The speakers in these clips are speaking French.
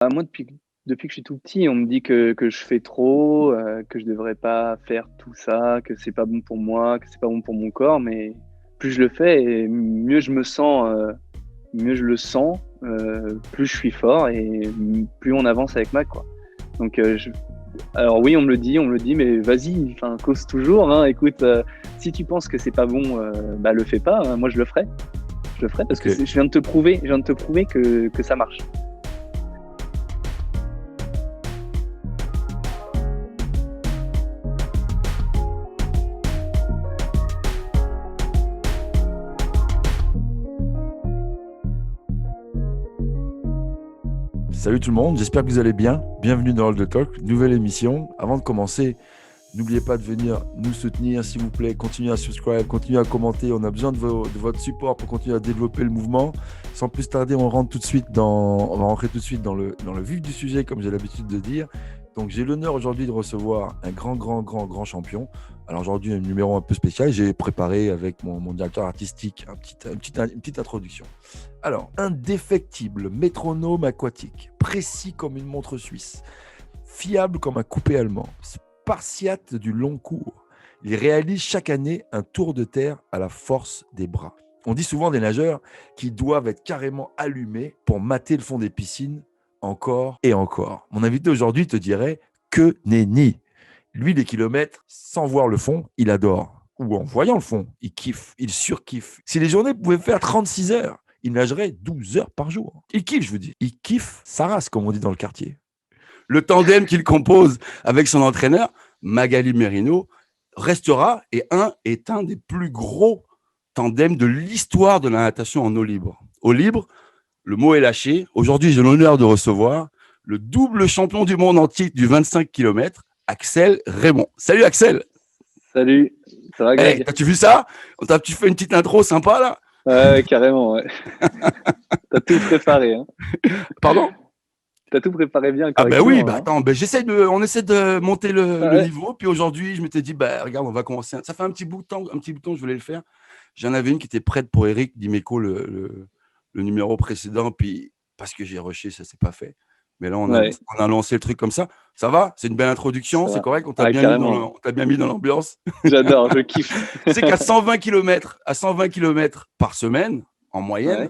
Moi, depuis que je suis tout petit, on me dit que je fais trop, que je devrais pas faire tout ça, que c'est pas bon pour moi, que c'est pas bon pour mon corps. Mais plus je le fais, et mieux je me sens, mieux je le sens, plus je suis fort et plus on avance avec Mac, quoi. Donc, alors oui, on me le dit, mais vas-y, enfin, cause toujours. Hein, écoute, si tu penses que c'est pas bon, bah le fais pas. Hein, moi, je le ferai parce que Ok. je viens de te prouver que ça marche. Salut tout le monde, j'espère que vous allez bien. Bienvenue dans All the Talk, nouvelle émission. Avant de commencer, n'oubliez pas de venir nous soutenir, s'il vous plaît. Continuez à subscribe, continuez à commenter. On a besoin de votre support pour continuer à développer le mouvement. Sans plus tarder, on va rentrer tout de suite dans le vif du sujet, comme j'ai l'habitude de dire. Donc, j'ai l'honneur aujourd'hui de recevoir un grand champion. Alors aujourd'hui, un numéro un peu spécial. J'ai préparé avec mon directeur artistique une petite introduction. Alors, indéfectible métronome aquatique, précis comme une montre suisse, fiable comme un coupé allemand, spartiate du long cours. Il réalise chaque année un tour de terre à la force des bras. On dit souvent des nageurs qui doivent être carrément allumés pour mater le fond des piscines encore et encore. Mon invité aujourd'hui te dirait que nenni. Lui, les kilomètres, sans voir le fond, il adore. Ou en voyant le fond, il kiffe, il surkiffe. Si les journées pouvaient faire 36 heures, il nagerait 12 heures par jour. Il kiffe, je veux dire. Il kiffe sa race, comme on dit dans le quartier. Le tandem qu'il compose avec son entraîneur, Magali Merino, restera est un des plus gros tandems de l'histoire de la natation en eau libre. Eau libre, le mot est lâché. Aujourd'hui, j'ai l'honneur de recevoir le double champion du monde en titre du 25 km, Axel Raymond. Salut Axel. Salut, ça va, Hey, Greg? t'as-tu vu ça? Tu fais une petite intro sympa là? Ouais, carrément, ouais. T'as tout préparé, hein. Pardon? T'as tout préparé bien, Ah ben oui, correctement, bah là, hein. attends, on essaie de monter le Ouais, niveau. Puis aujourd'hui, je m'étais dit, bah regarde, on va commencer. Ça fait un petit bout de temps que je voulais le faire. J'en avais une qui était prête pour Eric Dimeco, le numéro précédent. Puis parce que j'ai rushé, ça s'est pas fait. Mais là, ouais, on a lancé le truc comme ça. Ça va? C'est une belle introduction, ça c'est va. correct? Ah, carrément. On t'a bien mis dans l'ambiance. J'adore, je kiffe. Tu sais qu'à 120 km, à 120 km par semaine, en moyenne, Ouais.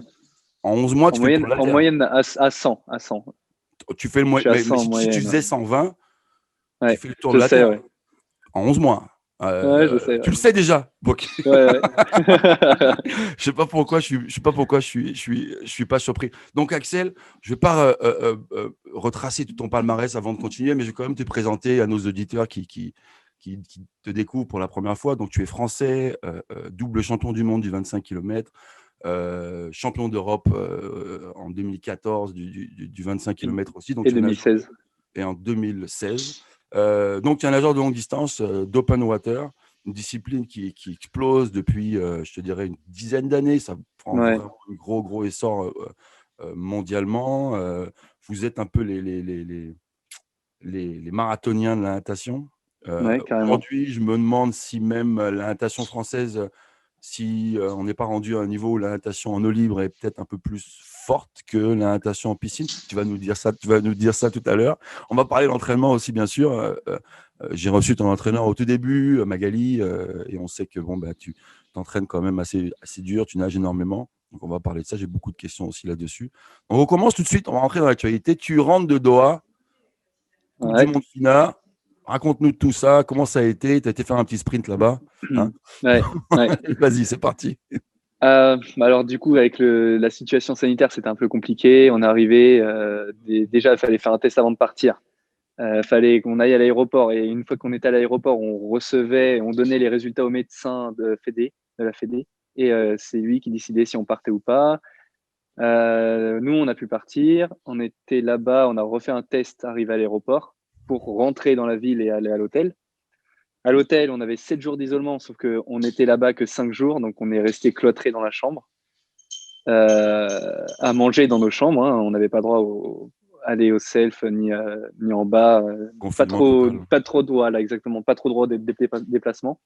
en 11 mois, tu fais le tour de la En Terre. moyenne à 100, à 100. Tu fais Je suis à mais 100 en si tu moyenne, ouais. faisais 120, tu Ouais, fais le tour je de la sais, Terre ouais. en 11 mois. Ouais, je sais, Tu ouais. le sais déjà. Donc, Ouais, je sais pas pourquoi je sais pas pourquoi je suis pas surpris. Donc Axel, je vais pas retracer tout ton palmarès avant de continuer, mais je vais quand même te présenter à nos auditeurs qui te découvrent pour la première fois. Donc tu es français, double champion du monde du 25 km, champion d'Europe en 2014 du 25 et, km aussi. Donc et tu es un nageur 2016. et en 2016. Donc, tu es un nageur de longue distance d'open water, une discipline qui explose depuis, je te dirais, une dizaine d'années. Ça prend Ouais, vraiment un gros essor mondialement. Vous êtes un peu les marathoniens de la natation. ouais, carrément. Aujourd'hui, je me demande si même la natation française, si on n'est pas rendu à un niveau où la natation en eau libre est peut-être un peu plus forte que la natation en piscine. Tu vas nous dire ça tout à l'heure. On va parler d'entraînement aussi, bien sûr. J'ai reçu ton entraîneur au tout début, Magali, et on sait que bon, bah, tu t'entraînes quand même assez dur, tu nages énormément. Donc, on va parler de ça. J'ai beaucoup de questions aussi là-dessus. On recommence tout de suite. On va rentrer dans l'actualité. Tu rentres de Doha, Coupe du Ouais. Monde FINA. Raconte-nous tout ça. Comment ça a été? Tu as été faire un petit sprint là-bas, hein? Ouais, ouais. Vas-y, c'est parti. Bah alors du coup, avec la situation sanitaire, c'était un peu compliqué. On est arrivé, déjà, il fallait faire un test avant de partir. Fallait qu'on aille à l'aéroport et une fois qu'on était à l'aéroport, on donnait les résultats au médecin de la Fédé, et c'est lui qui décidait si on partait ou pas. Nous, on a pu partir. On était là-bas, on a refait un test arrivé à l'aéroport pour rentrer dans la ville et aller à l'hôtel. À l'hôtel, on avait 7 jours d'isolement, sauf qu'on était là-bas que 5 jours, donc on est resté cloîtré dans la chambre, à manger dans nos chambres. Hein. On n'avait pas droit aller au self ni en bas. Confinement total. Pas trop de droit, là, exactement. Pas trop de droit de déplacement.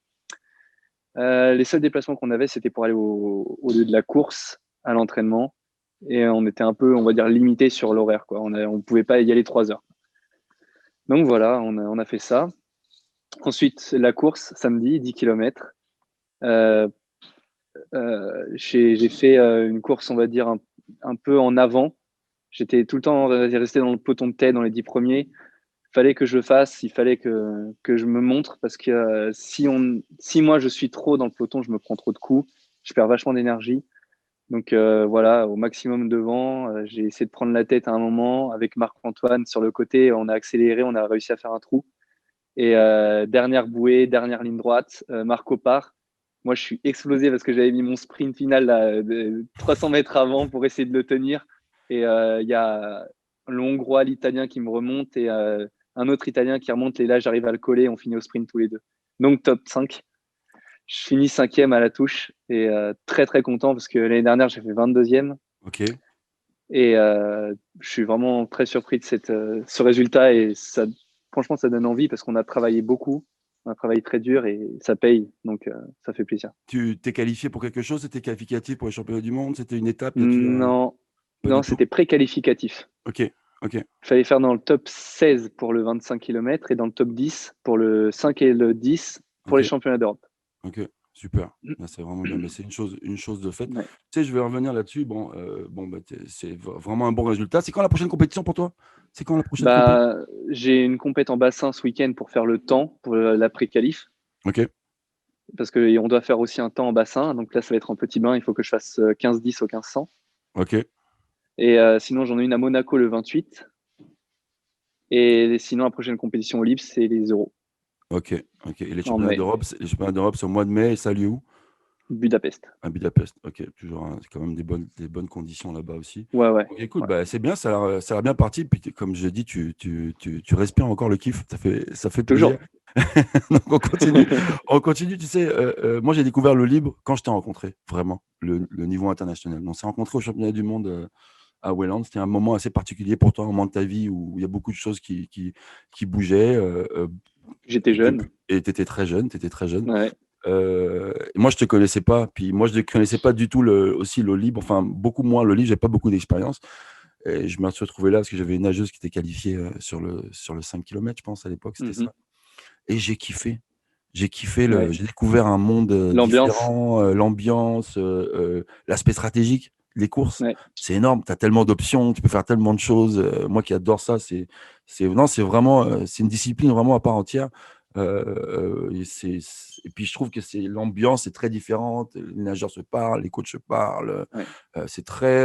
Les seuls déplacements qu'on avait, c'était pour aller au lieu de la course, à l'entraînement. et on était un peu, on va dire, limité sur l'horaire, quoi. On pouvait pas y aller 3 heures. Donc voilà, on a fait ça. Ensuite, la course, samedi, 10 km. J'ai fait une course, on va dire, un peu en avant. J'étais tout le temps resté dans le peloton de tête dans les 10 premiers. Fallait que je le fasse, il fallait que je me montre parce que si moi je suis trop dans le peloton, je me prends trop de coups, je perds vachement d'énergie. Donc voilà, au maximum devant, j'ai essayé de prendre la tête à un moment avec Marc-Antoine sur le côté, on a accéléré, on a réussi à faire un trou. Et dernière bouée, dernière ligne droite, Marco part. Moi, je suis explosé parce que j'avais mis mon sprint final là, de 300 mètres avant pour essayer de le tenir. Et il y a le Hongrois, l'Italien qui me remonte et un autre Italien qui remonte. Et là, j'arrive à le coller. On finit au sprint tous les deux. Donc, top 5. Je finis 5e à la touche et très, très content parce que l'année dernière, j'ai fait 22e. Ok. Et je suis vraiment très surpris de ce résultat et ça, franchement, ça donne envie parce qu'on a travaillé beaucoup, on a travaillé très dur et ça paye, donc ça fait plaisir. Tu t'es qualifié pour quelque chose? C'était qualificatif pour les championnats du monde? C'était une étape que tu as... Non, Pas non, du tout? c'était pré-qualificatif. Ok, ok, Il fallait faire dans le top 16 pour le 25 km et dans le top 10 pour le 5 et le 10 pour les ok, championnats d'Europe. ok. Super. Là, c'est vraiment bien. Mais c'est une chose de fait. Tu Ouais. sais, je vais revenir là-dessus. Bon, c'est vraiment un bon résultat. C'est quand la prochaine compétition pour toi? C'est quand la prochaine compé? Bah, j'ai une compète en bassin ce week-end pour faire le temps pour l'après-qualif Ok, parce qu'on doit faire aussi un temps en bassin. Donc là, ça va être en petit bain. Il faut que je fasse 15-10 au 1500. ok, Et sinon, j'en ai une à Monaco le 28. Et sinon, la prochaine compétition au libre, c'est les Euros ok, ok. Et en mai, les championnats d'Europe, c'est au mois de mai. Et ça a lieu où? Budapest. À Budapest. Ok, toujours, c'est quand même des bonnes conditions là-bas aussi. Ouais, ouais. Donc, écoute, Ouais. bah, c'est bien, ça a l'air bien parti. Puis, comme je dis, tu respires encore le kiff. Ça fait plaisir. Toujours. Donc, on continue. Tu sais, moi, j'ai découvert le libre quand je t'ai rencontré, vraiment, le niveau international. On s'est rencontrés au championnat du monde à Welland. C'était un moment assez particulier pour toi, un moment de ta vie où il y a beaucoup de choses qui bougeaient. J'étais jeune. Et tu étais très jeune, tu étais très jeune. Ouais. Moi, je te connaissais pas. Puis moi, je ne connaissais pas du tout aussi le libre. Enfin, beaucoup moins le libre. J'ai pas beaucoup d'expérience. Et je me suis retrouvé là parce que j'avais une nageuse qui était qualifiée sur le 5 km, je pense, à l'époque, c'était ça. Mhm. Et j'ai kiffé. J'ai kiffé. Ouais. J'ai découvert un monde L'ambiance. différent, l'ambiance, l'aspect stratégique, les courses. Ouais. C'est énorme. Tu as tellement d'options, tu peux faire tellement de choses. Moi qui adore ça, non, c'est vraiment, c'est une discipline vraiment à part entière. Et puis je trouve que l'ambiance est très différente. Les nageurs se parlent, les coachs se parlent. Ouais. C'est très,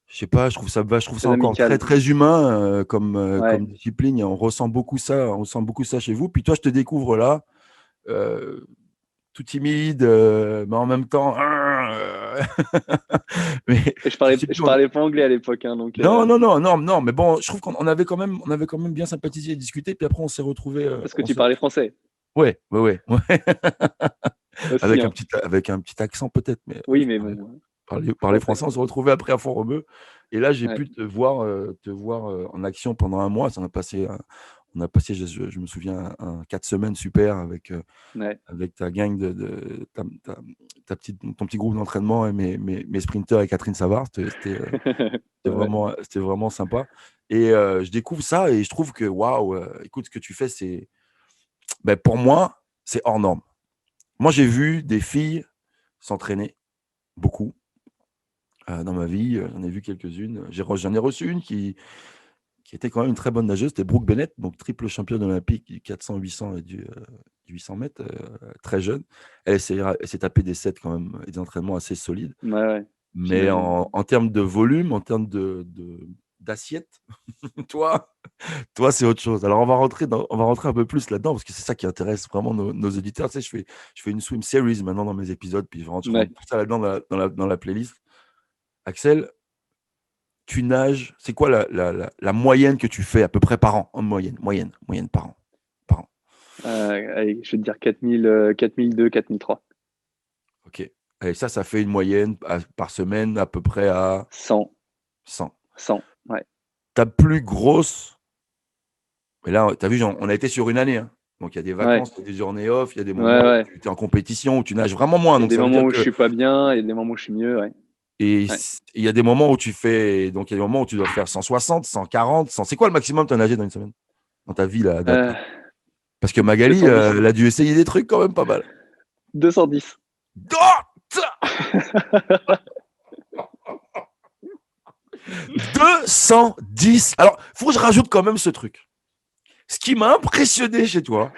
je sais pas, je trouve ça Très encore très amical. très humain Ouais. comme discipline. On ressent beaucoup ça chez vous. Puis toi, je te découvre là, euh, tout timide, mais en même temps, mais Et je je parlais, sais je plus. parlais pas anglais à l'époque, hein, donc Non, non, non, non, non, mais bon, je trouve qu'on avait quand même bien sympathisé et discuté. Puis après, on s'est retrouvés. parce que tu parlais français Ouais, ouais, ouais, ouais. aussi, hein. Avec un petit accent peut-être, mais Oui, mais bon, parler français. français. On se retrouvait après à Font-Romeu. Et là, j'ai Ouais. pu te voir en action pendant un mois. On a passé, je me souviens, 4 semaines super Ouais. avec ta gang ton petit groupe d'entraînement et mes sprinteurs et Catherine Savard. Ouais, ouais. C'était vraiment sympa. Et je découvre ça et je trouve que, waouh, écoute, ce que tu fais, ben, pour moi, c'est hors norme. Moi, j'ai vu des filles s'entraîner beaucoup dans ma vie. J'en ai vu quelques-unes. J'en ai reçu une qui était quand même une très bonne nageuse. C'était Brooke Bennett, donc triple championne olympique du 400, 800 et du 800 mètres, très jeune. Elle s'est tapé des sets quand même et des entraînements assez solides. Ouais, ouais. Mais J'imagine. en termes de volume, en termes d'assiette, toi, c'est autre chose. Alors, on va rentrer un peu plus là-dedans parce que c'est ça qui intéresse vraiment nos auditeurs. Tu sais, je fais une swim series maintenant dans mes épisodes, puis je rentre Ouais. tout ça là-dedans dans la playlist. Axel, tu nages, c'est quoi la moyenne que tu fais à peu près par an? En moyenne par an. Par an. Allez, je vais te dire 4000, 4002, 4003. Ok. Et ça fait une moyenne par semaine à peu près à 100. 100. 100. Ouais. Ta plus grosse. Mais là, tu as vu, on a été sur une année. Hein. Donc, il y a des Ouais. vacances, il y a des journées off, il y a des Ouais, moments où ouais. tu es en compétition, où tu nages vraiment moins. Il y a Donc, des ça veut moments dire où je que suis pas bien, il y a des moments où je suis mieux, ouais. Et Ouais. il y a des moments où tu fais. Donc, il y a des moments où tu dois faire 160, 140, 100. C'est quoi le maximum que tu as nagé dans une semaine? Dans ta vie, là, Euh, d'athlète? Parce que Magali, 210. elle a dû essayer des trucs quand même pas mal. 210. Oh, 210. Alors, faut que je rajoute quand même ce truc. Ce qui m'a impressionné chez toi,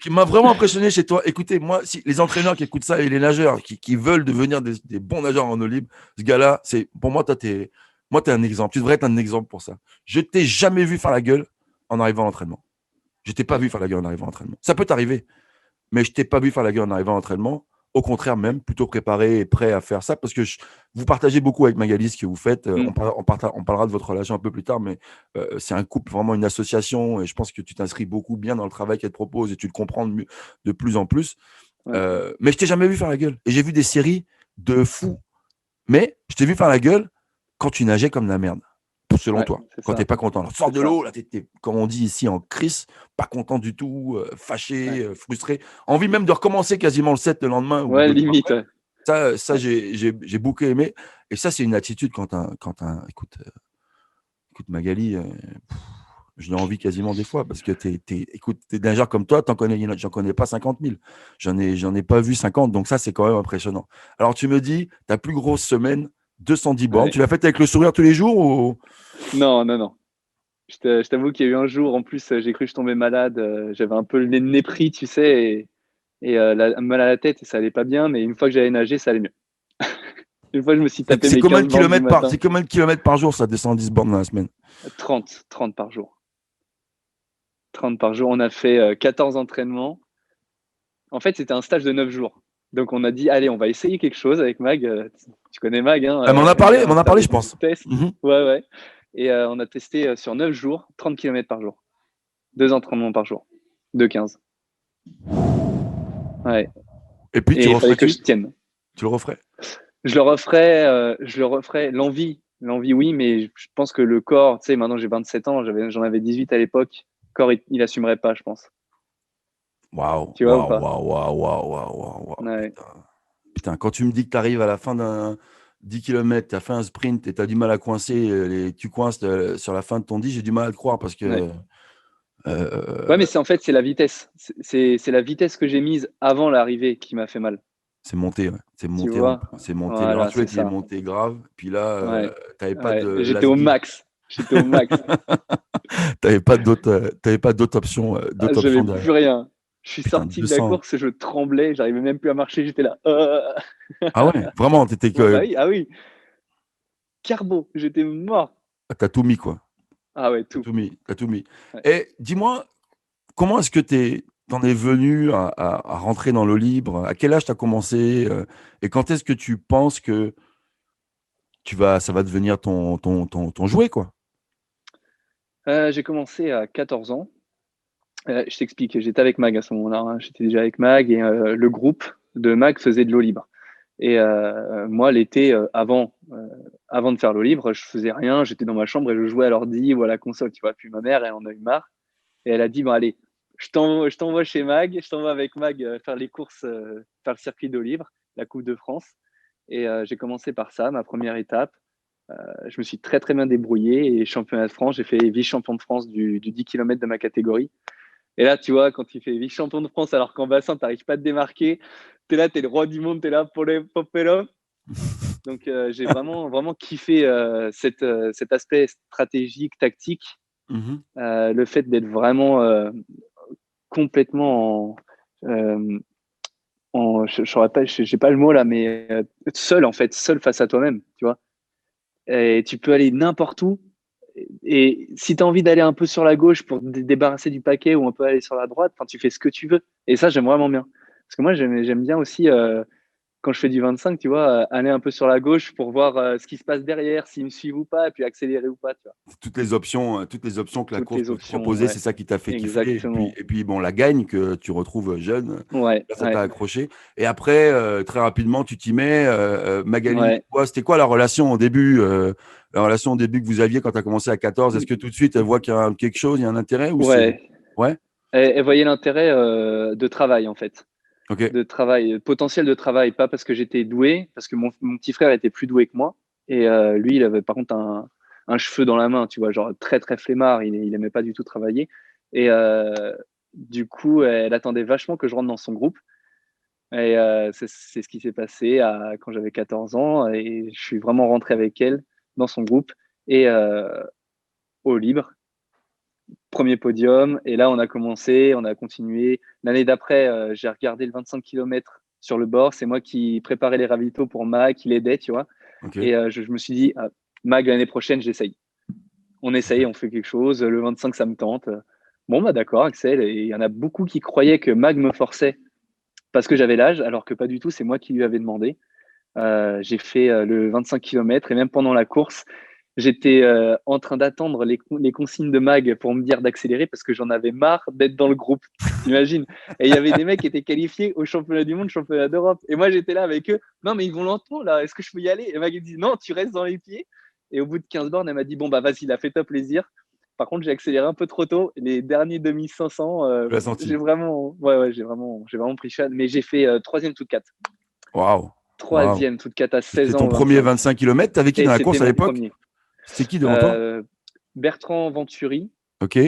qui m'a vraiment impressionné chez toi, écoutez, moi, si les entraîneurs qui écoutent ça et les nageurs qui veulent devenir des bons nageurs en eau libre, ce gars-là, pour moi, t'es un exemple. Tu devrais être un exemple pour ça. Je t'ai jamais vu faire la gueule en arrivant à l'entraînement. Je t'ai pas vu faire la gueule en arrivant à l'entraînement. Ça peut t'arriver, mais je t'ai pas vu faire la gueule en arrivant à l'entraînement. Au contraire, même plutôt préparé et prêt à faire ça, parce que vous partagez beaucoup avec Magali ce que vous faites. Mm. On parlera de votre relation un peu plus tard, mais c'est un couple, vraiment une association, et je pense que tu t'inscris beaucoup bien dans le travail qu'elle te propose et tu le comprends de plus en plus. Ouais. Mais je t'ai jamais vu faire la gueule. Et j'ai vu des séries de fous. Mais je t'ai vu faire la gueule quand tu nageais comme de la merde, selon Ouais, toi, c'est quand ça. t'es pas content. Alors, tu sors C'est de ça. l'eau, là, t'es, comme on dit ici, en crise, pas content du tout, fâché, Ouais, frustré, envie même de recommencer quasiment le set le lendemain ou ouais 2 jours limite. après. Ouais. Ça Ouais. j'ai beaucoup aimé. Et ça, c'est une attitude écoute, Magali, je l'ai envie quasiment des fois parce que écoute, t'es nageur comme toi, j'en connais pas 50 000. J'en ai pas vu 50. Donc ça, c'est quand même impressionnant. Alors, tu me dis, ta plus grosse semaine, 210 bornes. Ouais. Tu l'as faite avec le sourire tous les jours ou... Non, non, non. Je t'avoue qu'il y a eu un jour, en plus, j'ai cru que je tombais malade. J'avais un peu le nez pris, tu sais, et mal à la tête, et ça allait pas bien. Mais une fois que j'allais nager, ça allait mieux. Une fois, je me suis tapé C'est mes combien 15 de bornes du kilomètres matin. c'est combien de kilomètres par jour, ça, 210 bornes dans la semaine? 30 par jour. 30 par jour. On a fait 14 entraînements. En fait, c'était un stage de 9 jours. Donc, on a dit, allez, on va essayer quelque chose avec Mag. Tu connais Mag, hein, Elle aime bien m'en a faire parlé, des je petits pense. tests. Mhm. Ouais, ouais. Et on a testé sur 9 jours, 30 km par jour. 2 entraînements par jour. De 15. Ouais. Et puis, tu Et il fallait que referais-tu? je tienne. Tu le referais? Je le referais. L'envie, oui, mais je pense que le corps, tu sais, maintenant j'ai 27 ans, j'en avais 18 à l'époque. Le corps, il assumerait pas, je pense. Waouh, Tu vois ou waouh, pas? waouh, waouh, waouh, waouh, waouh, waouh, Ouais. putain. Putain, quand tu me dis que tu arrives à la fin d'un 10 km, tu as fait un sprint et tu as du mal à coincer, tu coinces sur la fin de ton 10, j'ai du mal à te croire parce Ouais. que. Ouais, mais euh, c'est la vitesse. C'est la vitesse que j'ai mise avant l'arrivée qui m'a fait mal. c'est monté, ouais. C'est Tu monté, vois? c'est monté. Le Voilà, heart c'est rate, il est ça. monté grave. Puis là, Ouais. tu n'avais pas de Ouais. J'étais last au give. max. J'étais au max. T'avais pas d'autres options, Ah, d'autres j'avais options plus derrière. rien. Je suis Putain, sorti de la 200. course, je tremblais, j'arrivais même plus à marcher, j'étais là. Ah ouais, vraiment, Ouais, bah oui, ah oui. Carbo, j'étais mort. t'as tout mis, quoi. Ah ouais, T'as tout. tout mis, t'as tout mis. Ouais. Et dis-moi, comment est-ce que t'en es venu à rentrer dans l'eau libre? À quel âge tu as commencé? Et quand est-ce que tu penses que ça va devenir ton jouet, quoi? J'ai commencé à 14 ans. Je t'explique, j'étais avec Mag à ce moment-là, hein. J'étais déjà avec Mag et le groupe de Mag faisait de l'eau libre. Et moi, l'été, avant de faire l'eau libre, je faisais rien. J'étais dans ma chambre et je jouais à l'ordi ou à la console, tu vois. Puis ma mère, elle en a eu marre. Et elle a dit, bon, allez, je t'envoie chez Mag, je t'envoie avec Mag faire les courses, faire le circuit d'eau libre, la Coupe de France. Et j'ai commencé par ça, ma première étape. Je me suis très, très bien débrouillé et championnat de France, j'ai fait vice-champion de France du 10 km de ma catégorie. Et là, tu vois, quand tu fais vice-champion de France alors qu'en bassin, tu n'arrives pas à te démarquer, tu es là, tu es le roi du monde, tu es là pour les pop-up. Donc, j'ai vraiment, vraiment kiffé cet aspect stratégique, tactique, Mhm. le fait d'être vraiment complètement j'ai pas le mot là, mais seul en fait, seul face à toi-même, tu vois. Et tu peux aller n'importe où. Et si tu as envie d'aller un peu sur la gauche pour te débarrasser du paquet ou un peu aller sur la droite, tu fais ce que tu veux. Et ça, j'aime vraiment bien. Parce que moi, j'aime bien aussi, quand je fais du 25, tu vois, aller un peu sur la gauche pour voir ce qui se passe derrière, s'ils me suivent ou pas, et puis accélérer ou pas, tu vois. Toutes les options que la Toutes course les peut te options, proposer, ouais. c'est ça qui t'a fait kiffer. Exactement. Et puis bon, la gagne que tu retrouves jeune, Ouais, là, ça t'a ouais, accroché. Et après, très rapidement, tu t'y mets. Magali, ouais. c'était quoi la relation au début la relation au début que vous aviez quand tu as commencé à 14? Est-ce que tout de suite, elle voit qu'il y a quelque chose, il y a un intérêt ou c'est... Ouais. Ouais, Elle voyait l'intérêt de travail, en fait. Ok. de travail, potentiel de travail, pas parce que j'étais doué, parce que mon petit frère était plus doué que moi. Et lui, il avait par contre un cheveu dans la main, tu vois, genre très très flemmard, il aimait pas du tout travailler. Et du coup, elle attendait vachement que je rentre dans son groupe. Et c'est ce qui s'est passé quand j'avais 14 ans. Et je suis vraiment rentré avec elle dans son groupe et au libre. Premier podium. Et là, on a commencé, on a continué. L'année d'après, j'ai regardé le 25 km sur le bord. C'est moi qui préparais les ravitaux pour Mag, qui l'aidait, tu vois. Ok. Et je me suis dit, ah, Mag, l'année prochaine, j'essaye. On essaye, on fait quelque chose. Le 25, ça me tente. Bon, bah d'accord, Axel. Et il y en a beaucoup qui croyaient que Mag me forçait parce que j'avais l'âge, alors que pas du tout, c'est moi qui lui avais demandé. J'ai fait le 25 km et même pendant la course, j'étais en train d'attendre les consignes de Mag pour me dire d'accélérer parce que j'en avais marre d'être dans le groupe. T'imagines? Et il y avait des mecs qui étaient qualifiés au championnat du monde, championnat d'Europe. Et moi, j'étais là avec eux. Non, mais ils vont lentement là. Est-ce que je peux y aller? Et Mag, il dit non, tu restes dans les pieds. Et au bout de 15 bornes, elle m'a dit bon, bah vas-y, là, fais-toi plaisir. Par contre, j'ai accéléré un peu trop tôt. Les derniers 2500, Tu l'as senti. j'ai vraiment, ouais, j'ai vraiment pris cher. Mais j'ai fait troisième toute 4. Waouh. Waouh. Troisième toute 4 à C'était 16 ans ton au premier 25. 25 km. T'avais qui Et dans la c'était course à mon l'époque? premier. C'était qui devant toi? Euh, Bertrand Venturi, Ok.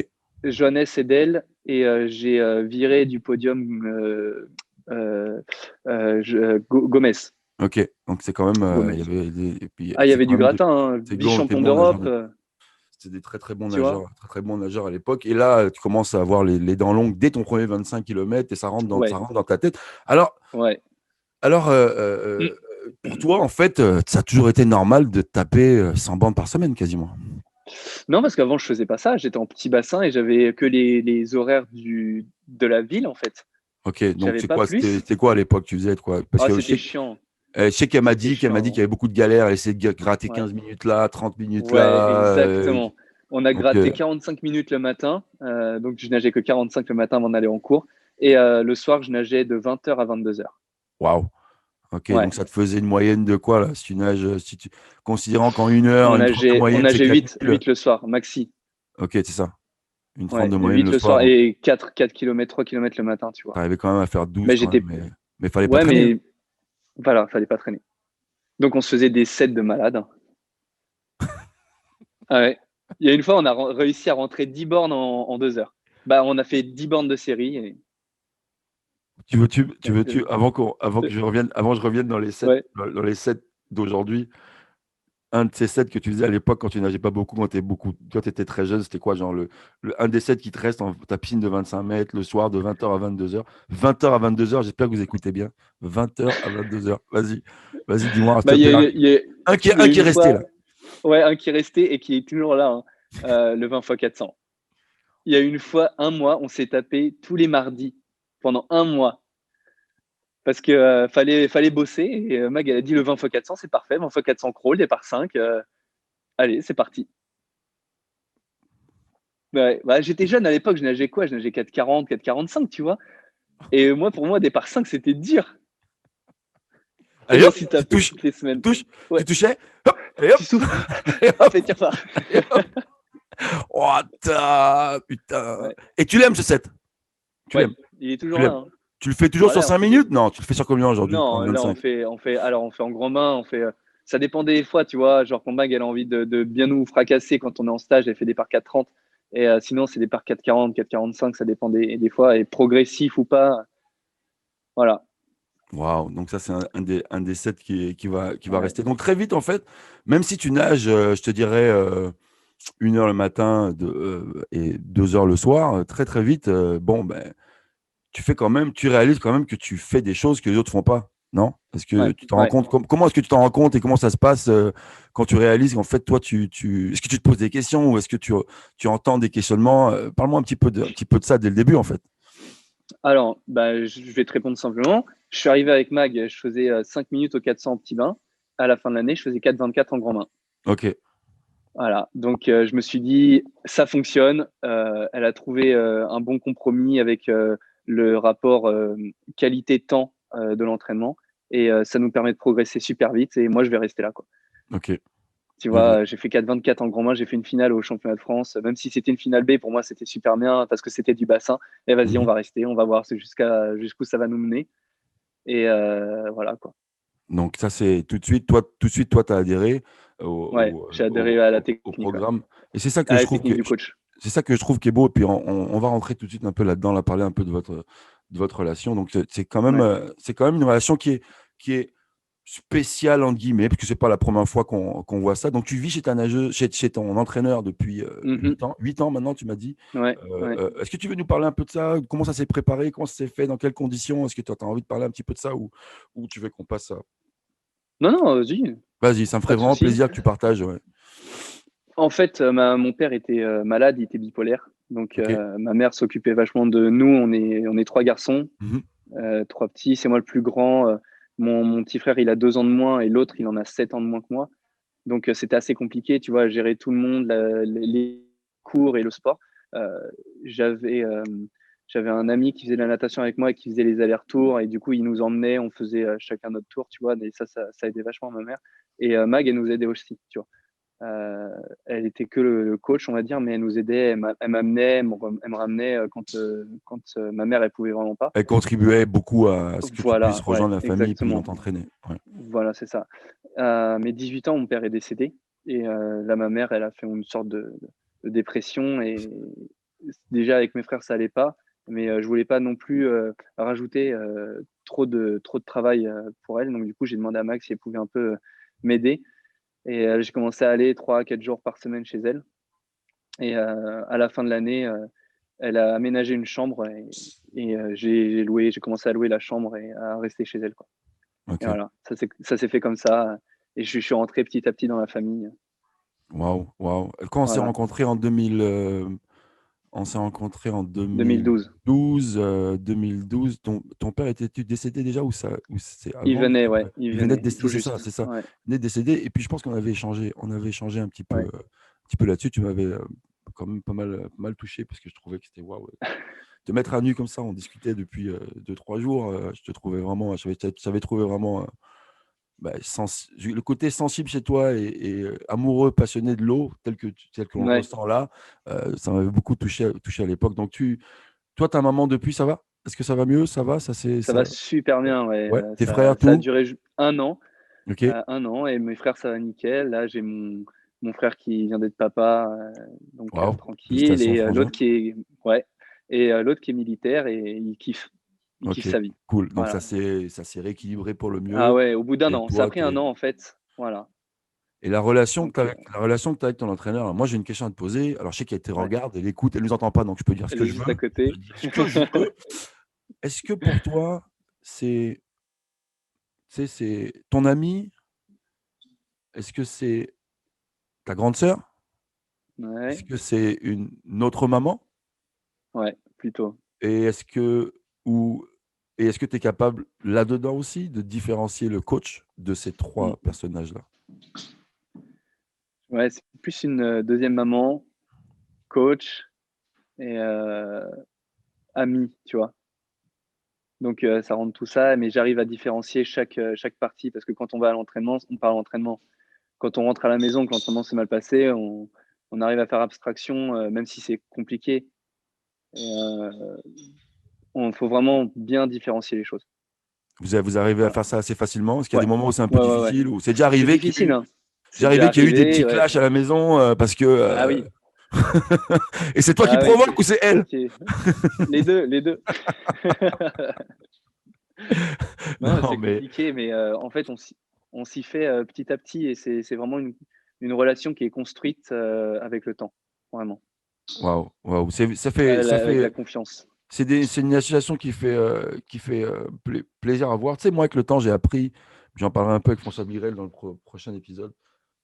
Johannes Edel, et j'ai viré du podium Gomez. Ok. Donc c'est quand même. Il y Gomez. avait et puis Ah, il y c'est avait quand du même gratin, hein, t'es vice-champion bon nageur. d'Europe, C'était des très tu vois. très très bons nageurs à l'époque. Et là, tu commences à avoir les dents longues dès ton premier 25 km et ça Ouais, rentre dans ta tête. Alors, ouais. alors pour toi, en fait, ça a toujours été normal de taper 100 bandes par semaine quasiment. Non, parce qu'avant, je faisais pas ça. J'étais en petit bassin et j'avais que les horaires de la ville, en fait. Ok, donc J'avais c'est pas quoi? plus. C'était quoi à l'époque? Tu faisais quoi? Parce Ah, que c'était chiant. je sais C'était qu'elle m'a dit qu'il y chiant. avait beaucoup de galères. Elle essayait de gratter Ouais. 15 minutes là, 30 minutes Ouais, là. exactement. On a Donc, gratté 45 minutes le matin. Donc, je nageais que 45 le matin avant d'aller en cours. Et le soir, je nageais de 20h à 22h. waouh. Ok, Ouais. donc ça te faisait une moyenne de quoi là? Si tu nages, considérant qu'en une heure, une trente de On moyenne, c'est nageait 4000. 8 le soir, maxi. Ok, c'est ça. Une trente Ouais, de moyenne 8 le le soir. soir Donc, et 4 km, 3 km le matin, tu vois. t'arrivais quand même à faire 12 Mais quand même. j'étais. Mais fallait pas Ouais, traîner, hein. mais voilà, fallait pas traîner. Donc, on se faisait des sets de malades. Ah ouais. Il y a une fois, on a réussi à rentrer 10 bornes en 2 heures. Bah, on a fait 10 bornes de série. Tu avant que je revienne Ouais. dans les sets d'aujourd'hui. Un de ces sets que tu faisais à l'époque quand tu nageais pas beaucoup, quand tu étais très jeune, c'était quoi, genre un des sets qui te reste en ta piscine de 25 mètres le soir de 20h à 22h. 20h à 22h, j'espère que vous écoutez bien. 20h à 22h. Vas-y, dis-moi, s'il Bah, te plaît. il y a Un qui est une resté fois, là. ouais, un qui est resté et qui est toujours là, hein, le 20 x 400. Il y a une fois, un mois, on s'est tapé tous les mardis pendant un mois parce que fallait bosser. Et Mag, elle a dit le 20 x 400, c'est parfait. 20 x 400 crawl, départ 5. Allez, c'est parti. Ouais, bah, j'étais jeune à l'époque, je nageais quoi? Je nageais 4,40, 4,45, tu vois. Et moi, pour moi, départ 5, c'était dur. Et je Allez me hop, suis tapé toutes les semaines. tu Ouais, touchais, hop, et hop, tu souffles. et Hop, hop, et tire pas. et hop. Oh, putain. Ouais, Et tu l'aimes ce set? Tu ouais, l'aimes? il est Tu toujours là, l'aimes? hein. Tu le fais toujours sur Voilà, on 5 fait des. minutes? Non, tu le fais sur combien aujourd'hui en Non, là 25? alors on fait en grand bain, ça dépend des fois, tu vois, genre quand Mag elle a envie de bien nous fracasser quand on est en stage, elle fait des parcs 4,30 et sinon c'est des parcs 4,40, 4,45, ça dépend des fois et progressif ou pas, voilà. Waouh, donc ça c'est un des sets qui va Ouais. rester. Donc très vite en fait, même si tu nages, je te dirais 1 heure le matin et 2 heures le soir, très très vite, bon ben tu réalises quand même que tu fais des choses que les autres font pas, non? Est-ce que Ouais, tu t'en rends ouais. compte? Comment est-ce que tu t'en rends compte et comment ça se passe quand tu réalises qu'en fait toi est-ce que tu te poses des questions ou est-ce que tu entends des questionnements? Parle-moi un petit peu de ça dès le début en fait. Alors, bah, je vais te répondre simplement. Je suis arrivé avec Mag, je faisais 5 minutes au 400 en petit bain. À la fin de l'année, je faisais 4,24 en grand bain. Ok. Voilà, donc je me suis dit, ça fonctionne. Elle a trouvé un bon compromis avec le rapport qualité-temps de l'entraînement et ça nous permet de progresser super vite. Et moi, je vais rester là, quoi. Ok. Tu Ok. vois, j'ai fait 4,24 en grand bain, j'ai fait une finale au championnat de France. Même si c'était une finale B, pour moi, c'était super bien parce que c'était du bassin. Et vas-y, on Mhm. va rester, on va voir jusqu'où ça va nous mener. Et voilà, quoi. Donc, ça, c'est tout de suite, toi, tu as adhéré Ouais, j'ai adhéré à la au technique, ouais. programme. Et c'est ça que À je la trouve technique du coach. c'est ça que je trouve qui est beau. Et puis, on va rentrer tout de suite un peu là-dedans, là, parler un peu de votre relation. Donc, Ouais. c'est quand même une relation qui est spéciale, entre guillemets, parce que c'est pas la première fois qu'on voit ça. Donc, tu vis chez ta nageuse, chez ton entraîneur depuis 8 ans. 8 ans maintenant, tu m'as dit. Ouais, ouais. Est-ce que tu veux nous parler un peu de ça? Comment ça s'est préparé? Comment ça s'est fait? Dans quelles conditions? Est-ce que tu as envie de parler un petit peu de ça ou tu veux qu'on passe à... Non, non, vas-y, Vas-y, ça me pas ferait de vraiment souci. plaisir que tu partages. Ouais. En fait, mon père était malade, il était bipolaire. Donc, Ok. ma mère s'occupait vachement de nous. On est trois garçons, Mhm. trois petits. C'est moi le plus grand. Mon petit frère, il a 2 ans de moins et l'autre, il en a 7 ans de moins que moi. Donc, c'était assez compliqué, tu vois, à gérer tout le monde, les cours et le sport. Euh, j'avais, euh, j'avais un ami qui faisait de la natation avec moi et qui faisait les allers-retours. Et du coup, il nous emmenait, on faisait chacun notre tour, tu vois. Et ça aidait vachement ma mère. Et Mag, elle nous aidait aussi, tu vois. Euh, Elle était que le coach, on va dire, mais elle nous aidait, elle m'amenait, elle me ramenait quand ma mère, elle pouvait vraiment pas. Elle contribuait beaucoup à ce que tu puisses Voilà, ouais, rejoindre la famille et puis on exactement. t'entraînait. Ouais. Voilà, c'est ça. À mes 18 ans, mon père est décédé. Et là, ma mère, elle a fait une sorte de dépression. Et déjà, avec mes frères, ça allait pas. Mais je voulais pas non plus rajouter trop de travail pour elle. Donc, du coup, j'ai demandé à Max si elle pouvait un peu m'aider. Et j'ai commencé à aller 3 à 4 jours par semaine chez elle. Et à la fin de l'année, elle a aménagé une chambre et j'ai commencé à louer la chambre et à rester chez elle, quoi. Et Ok. voilà, ça s'est fait comme ça. Et je suis rentré petit à petit dans la famille. Waouh, waouh. Quand on s'est Voilà, rencontrés en 2000, on s'est rencontrés en 2012. 2012. Ton père était-tu décédé déjà ou c'est Il avant ou venait, c'est ouais, après? il Il venait de venait, décéder, tout c'est ça, juste. c'est ça. Ouais, Il venait de décéder. Et puis je pense on avait échangé ouais. un petit peu là-dessus. Tu m'avais quand même pas mal touché parce que je trouvais que c'était waouh. Te mettre à nu comme ça, on discutait depuis 2, 3 jours. Je te trouvais vraiment, j'avais trouvé vraiment bah, le côté sensible chez toi et amoureux, passionné de l'eau, tel que l'on le Ouais, ressent là, ça m'avait beaucoup touché à l'époque. Donc, toi, ta maman depuis, ça va? Est-ce que ça va mieux? Ça va? ça va super bien. Ouais. Ouais, tes Ça, frères, ça a tout? duré 1 an. Ok, 1 an. Et mes frères, ça va nickel. Là, j'ai mon frère qui vient d'être papa, donc waouh, tranquille. félicitations, Et frangin. l'autre qui est, ouais, et l'autre qui est militaire et il kiffe. Il Ok, kiffe sa vie. cool. Donc, Voilà. ça s'est rééquilibré pour le Ah mieux. ouais, au bout d'un Et an. Ça a toi, pris 1 an, en fait. Voilà. et la relation que Donc, tu as, la relation que tu as avec ton entraîneur, alors moi j'ai une question à te poser. Alors je sais qu'elle te ouais. regarde, elle écoute, elle ne nous entend pas, donc je peux dire ce Elle que est je juste à veux. Je côté. peux dire ce que je veux. Est-ce que pour toi, c'est, c'est ton ami? Est-ce que c'est ta grande sœur? Est-ce Ouais, que c'est une autre maman? ouais, plutôt. Et est-ce que ou et est-ce que tu es capable là-dedans aussi de différencier le coach de ces Mm. 3 personnages-là? Ouais, c'est plus une deuxième maman, coach et amie, tu vois. Donc, ça rend tout ça, mais j'arrive à différencier chaque partie parce que quand on va à l'entraînement, on parle entraînement. Quand on rentre à la maison, que l'entraînement s'est mal passé, on arrive à faire abstraction, même si c'est compliqué. Et, il faut vraiment bien différencier les choses. Vous arrivez à Voilà. faire ça assez facilement? Est-ce qu'il y a des Ouais, moments où c'est un peu ouais, ouais, ouais. difficile? Ou c'est déjà C'est arrivé qu'il y ait difficile, eu hein. c'est C'est déjà arrivé qu'il y a eu des arrivé, petits ouais. clashs à la maison, parce que, Ah oui, et c'est toi qui ah oui, provoque ou c'est elle? les deux, les deux. Non, Non, c'est mais compliqué, mais en fait, on s'y fait petit à petit et c'est vraiment une relation qui est construite avec le temps, vraiment, waouh, waouh, avec la confiance. c'est une association qui fait plaisir à voir. Tu sais, moi, avec le temps, j'ai appris, j'en parlerai un peu avec François Birel dans le prochain épisode.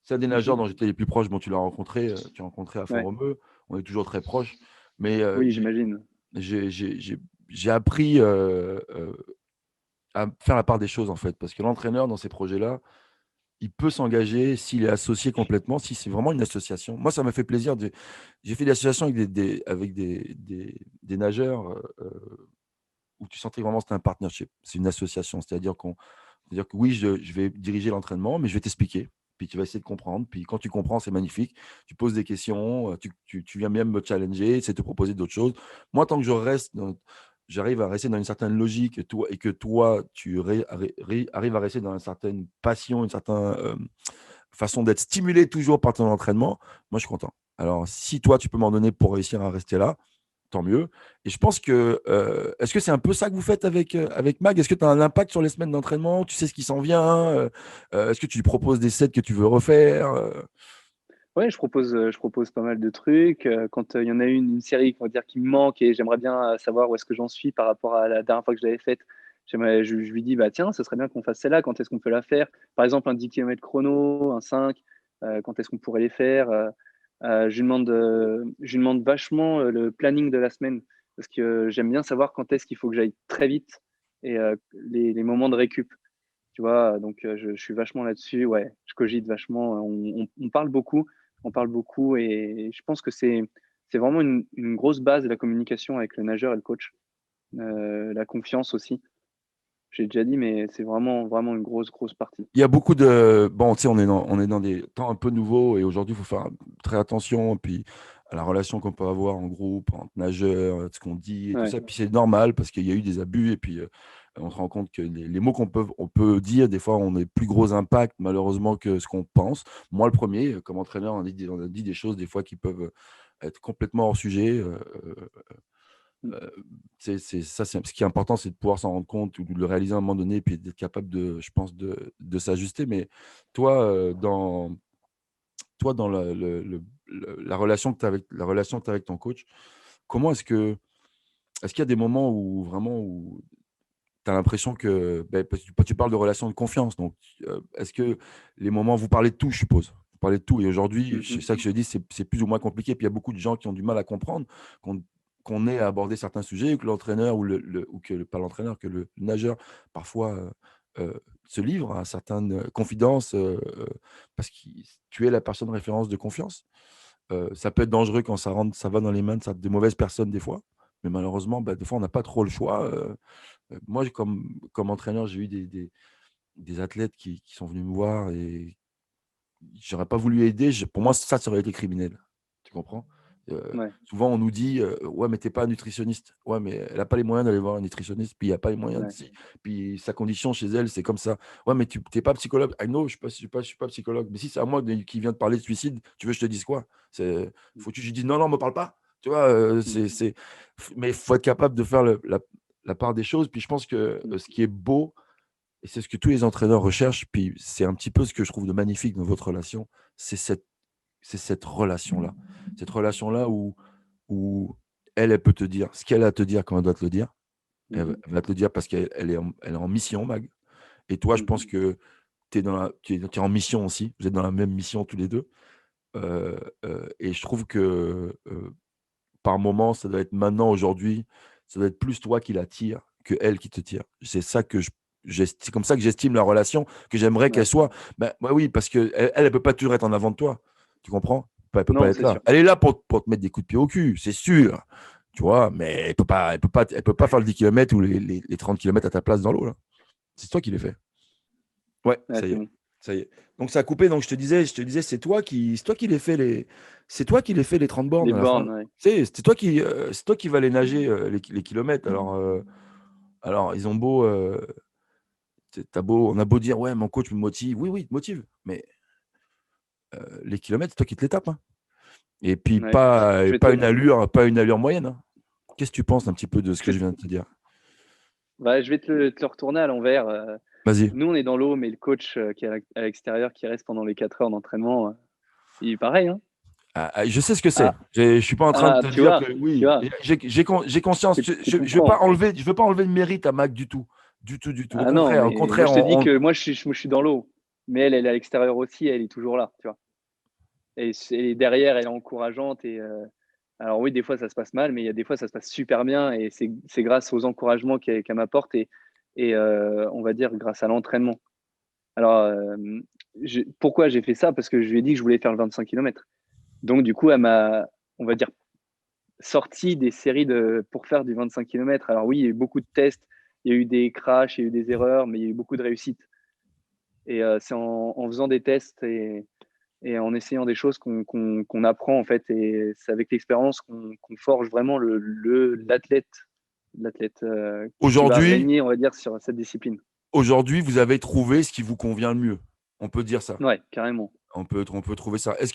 C'est un des nageurs Mhm. dont j'étais les plus proches. Bon, tu l'as rencontré, tu as rencontré à Ouais. Font-Romeu. On est toujours très proches. Mais Oui, j'imagine. j'ai j'ai appris à faire la part des choses, en fait. Parce que l'entraîneur, dans ces projets-là, il peut s'engager s'il est associé complètement, si c'est vraiment une association. Moi, ça m'a fait plaisir. J'ai fait des associations avec avec des nageurs où tu sentais vraiment que c'était un partnership. C'est une association. C'est-à-dire que oui, je vais diriger l'entraînement, mais je vais t'expliquer. Puis tu vas essayer de comprendre. Puis quand tu comprends, c'est magnifique. Tu poses des questions, tu viens même me challenger, essayer de te proposer d'autres choses. Moi, tant que je reste j'arrive à rester dans une certaine logique et que toi, tu arrives à rester dans une certaine passion, une certaine façon d'être stimulé toujours par ton entraînement, moi, je suis content. Alors, si toi, tu peux m'en donner pour réussir à rester là, tant mieux. Et je pense que, est-ce que c'est un peu ça que vous faites avec Mag? Est-ce que tu as un impact sur les semaines d'entraînement? Tu sais ce qui s'en vient? Est-ce que tu lui proposes des sets que tu veux refaire? Ouais, je propose pas mal de trucs. Quand il y en a une série, on va dire, qui me manque et j'aimerais bien savoir où est-ce que j'en suis par rapport à la dernière fois que je l'avais faite, je lui dis, bah tiens, ce serait bien qu'on fasse celle-là, quand est-ce qu'on peut la faire? Par exemple, un 10 km chrono, un 5, quand est-ce qu'on pourrait les faire? Je lui demande vachement le planning de la semaine parce que j'aime bien savoir quand est-ce qu'il faut que j'aille très vite et les moments de récup. Tu vois, donc je suis vachement là-dessus. Ouais, je cogite vachement. On parle beaucoup et je pense que c'est vraiment une grosse base de la communication avec le nageur et le coach. La confiance aussi. J'ai déjà dit, mais c'est vraiment, vraiment une grosse, grosse partie. Il y a beaucoup de. Bon, tu sais, on est dans des temps un peu nouveaux et aujourd'hui, il faut faire très attention. Puis à la relation qu'on peut avoir en groupe, entre nageurs, ce qu'on dit et tout Ouais, ça. Puis c'est normal parce qu'il y a eu des abus et puis on se rend compte que les mots on peut dire, des fois, on a plus gros impact malheureusement que ce qu'on pense. Moi, le premier, comme entraîneur, on a dit des choses des fois qui peuvent être complètement hors sujet. mm, euh, ce qui est important, c'est de pouvoir s'en rendre compte ou de le réaliser à un moment donné, puis d'être capable je pense, de s'ajuster. Mais toi, dans la relation que tu as avec ton coach, comment est-ce qu'il y a des moments où vraiment où tu as l'impression que, ben, parce que tu parles de relation de confiance, donc est-ce que les moments, vous parlez de tout, je suppose, vous parlez de tout, et mm, aujourd'hui, c'est mm, ça que je dis, c'est plus ou moins compliqué, puis il y a beaucoup de gens qui ont du mal à comprendre qu'on ait à aborder certains sujets, que l'entraîneur ou pas l'entraîneur, que le nageur parfois se livre à certaines confidences parce que tu es la personne de référence de confiance. Ça peut être dangereux quand ça va dans les mains de mauvaises personnes des fois, mais malheureusement, bah, des fois, on n'a pas trop le choix. Moi, comme entraîneur, j'ai eu des athlètes qui sont venus me voir et j'aurais pas voulu aider. Pour moi, ça aurait été criminel. Tu comprends? ouais, Souvent, on nous dit ouais, mais t'es pas un nutritionniste. Ouais, mais elle n'a pas les moyens d'aller voir un nutritionniste. Puis il n'y a pas les moyens. ouais, Puis sa condition chez elle, c'est comme ça. Ouais, mais tu n'es pas psychologue. I know, je suis pas psychologue. Mais si c'est à moi qui vient de parler de suicide, tu veux que je te dise quoi? mm, Faut que je dis non, non, me parle pas. Tu vois, mm, mais il faut être capable de faire la part des choses. Puis je pense que mm, ce qui est beau, et c'est ce que tous les entraîneurs recherchent, puis c'est un petit peu ce que je trouve de magnifique dans votre relation, c'est cette relation-là. Cette relation-là où elle peut te dire ce qu'elle a à te dire quand elle doit te le dire. mhm, Elle va te le dire parce qu'elle est en mission, Mag. Et toi, je pense mhm. que tu es en mission aussi. Vous êtes dans la même mission tous les deux. Et je trouve que par moment, ça doit être maintenant, aujourd'hui, ça doit être plus toi qui la tire que elle qui te tire. C'est comme ça que j'estime la relation, que j'aimerais qu'elle Ouais. soit. Ben, ouais, oui, parce qu'elle ne peut pas toujours être en avant de toi. Tu comprends? Elle peut pas Non, être c'est là. sûr. Elle est là pour te mettre des coups de pied au cul, c'est sûr. Tu vois, mais elle peut pas faire le 10 km ou les 30 km à ta place dans l'eau, là. C'est toi qui les fais. Ouais, Ouais, ça y c'est est. bon. Ça y est. Donc ça a coupé. Donc je te disais, c'est toi qui les fais les 30 bornes Les à la fin. bornes, ouais. Tu sais, c'est toi qui vas les nager les kilomètres. Alors ils ont beau, on a beau dire ouais, mon coach me motive. Oui, oui, il te motive. Mais les kilomètres, c'est toi qui te les tapes, hein. Et puis Ouais. pas, Je vais pas te, une allure, pas une allure moyenne, hein. Qu'est-ce que tu penses un petit peu de ce je que vais je viens de te dire? je vais te le retourner à l'envers. Vas-y. Nous, on est dans l'eau, mais le coach qui est à l'extérieur, qui reste pendant les 4 heures d'entraînement, il est pareil, hein. Je sais ce que c'est. Ah, Je suis pas en train de te tu dire vois, que tu oui. vois, J'ai conscience. tu Je veux pas comprends. enlever, je veux pas enlever de mérite à Mac du tout, du tout, du tout. Au Ah non, contraire, au mais moi, contraire, je te dis que moi, je suis dans l'eau. Mais elle est à l'extérieur aussi, elle est toujours là, tu vois. Et derrière, elle est encourageante. Alors oui, des fois, ça se passe mal, mais il y a des fois, ça se passe super bien. Et c'est grâce aux encouragements qu'elle m'apporte et on va dire grâce à l'entraînement. Alors, pourquoi j'ai fait ça? Parce que je lui ai dit que je voulais faire le 25 km. Donc, du coup, elle m'a, on va dire, sorti des séries pour faire du 25 km. Alors oui, il y a eu beaucoup de tests, il y a eu des crashs, il y a eu des erreurs, mais il y a eu beaucoup de réussites. Et c'est en faisant des tests et en essayant des choses qu'on apprend, en fait. Et c'est avec l'expérience qu'on forge vraiment l'athlète l'athlète qui va Aujourd'hui, régner, on va dire, sur cette discipline. aujourd'hui, vous avez trouvé ce qui vous convient le mieux. On peut dire ça. Ouais, carrément. On peut trouver ça. Est-ce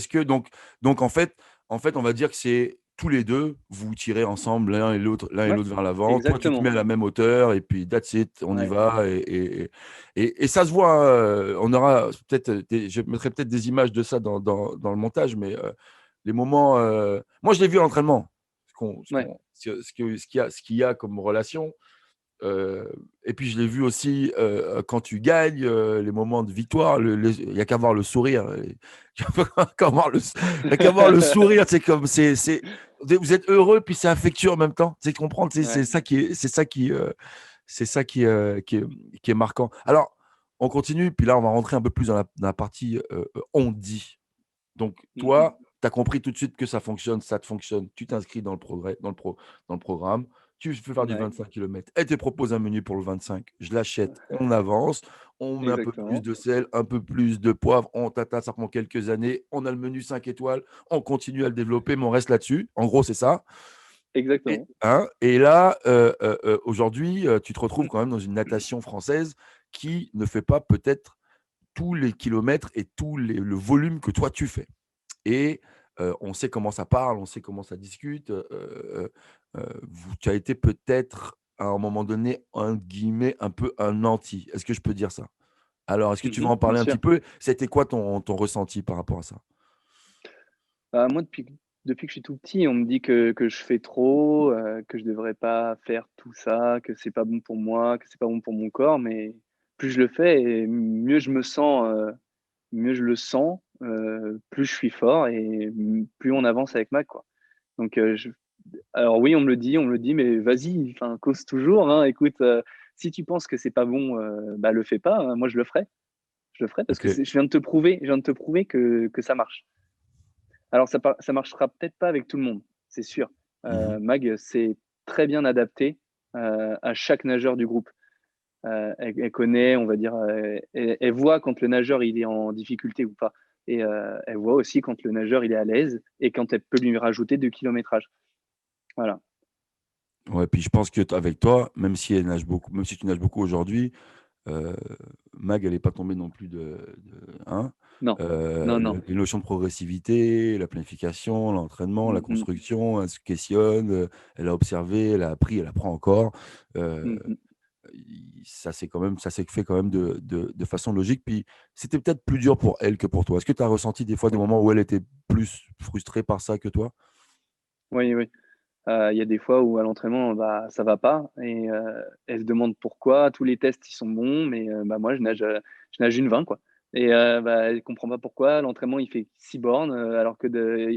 que donc en fait, on va dire que c'est tous les 2, vous tirez ensemble l'un et Ouais, l'autre vers l'avant. Toi, tu te mets exactement. à la même hauteur et puis that's it, on y Ouais. va et ça se voit, hein, on aura peut-être je mettrai peut-être des images de ça dans le montage, mais les moments, moi, je l'ai vu à l'entraînement, Ouais. ce qu'il y a comme relation. Et puis je l'ai vu aussi quand tu gagnes, les moments de victoire, il n'y a qu'à voir le sourire. Il n'y a qu'à voir il y a qu'à voir le sourire. C'est comme, vous êtes heureux, puis c'est affectueux en même temps. C'est comprendre, c'est Ouais. ça qui est, c'est ça qui est marquant. Alors, on continue, puis là, on va rentrer un peu plus dans la partie on dit. Donc, Mhm. toi, tu as compris tout de suite que ça fonctionne, ça te fonctionne. Tu t'inscris dans le progrès, dans le programme. Tu veux faire du Ouais, 25 km. Elle te propose un menu pour le 25. Je l'achète, on avance, on met un peu plus exactement. de sel, un peu plus de poivre, on tata, ça prend quelques années. On a le menu 5 étoiles, on continue à le développer, mais on reste là-dessus. En gros, c'est ça. Exactement. Et là, aujourd'hui, tu te retrouves quand même dans une natation française qui ne fait pas peut-être tous les kilomètres et le volume que toi tu fais. Et on sait comment ça parle, on sait comment ça discute. Tu as été peut-être, à un moment donné, entre guillemets, un peu un anti. Est-ce que je peux dire ça? Alors, est-ce que tu veux Mhm, en bien parler un petit sûr. peu? C'était quoi ton ressenti par rapport à ça? Bah, moi, depuis que je suis tout petit, on me dit que je fais trop, que je devrais pas faire tout ça, que c'est pas bon pour moi, que c'est pas bon pour mon corps. Mais plus je le fais, et mieux je me sens, mieux je le sens, plus je suis fort et plus on avance avec Mac, quoi. Donc, alors oui, on me le dit, mais vas-y, enfin, cause toujours, hein. Écoute, si tu penses que c'est pas bon, bah le fais pas, hein. Moi, je le ferai. Je le ferai parce que OK. je viens de te prouver que ça marche. Alors, ça marchera peut-être pas avec tout le monde, c'est sûr. Mmh. Mag s'est très bien adaptée à chaque nageur du groupe. Elle connaît, on va dire, elle voit quand le nageur il est en difficulté ou pas. Et elle voit aussi quand le nageur il est à l'aise et quand elle peut lui rajouter du kilométrage. Voilà. Ouais, puis je pense que avec toi, même si elle nage beaucoup, même si tu nages beaucoup aujourd'hui, Heu, Mag, elle est pas tombée non plus hein? Non, non, non. Les notions de progressivité, la planification, l'entraînement, la Mhm, construction, elle se questionne, elle a observé, elle a appris, elle apprend encore. Heu, mhm. ça s'est fait quand même de façon logique. Puis c'était peut-être plus dur pour elle que pour toi. Est-ce que tu as ressenti des fois des Oui, moments où elle était plus frustrée par ça que toi? oui, oui. Il y a des fois où à l'entraînement, bah, ça va pas et elle se demande pourquoi. Tous les tests, ils sont bons, mais bah, moi, je nage une 20 quoi et bah, elle comprend pas pourquoi. L'entraînement, il fait 6 bornes, alors que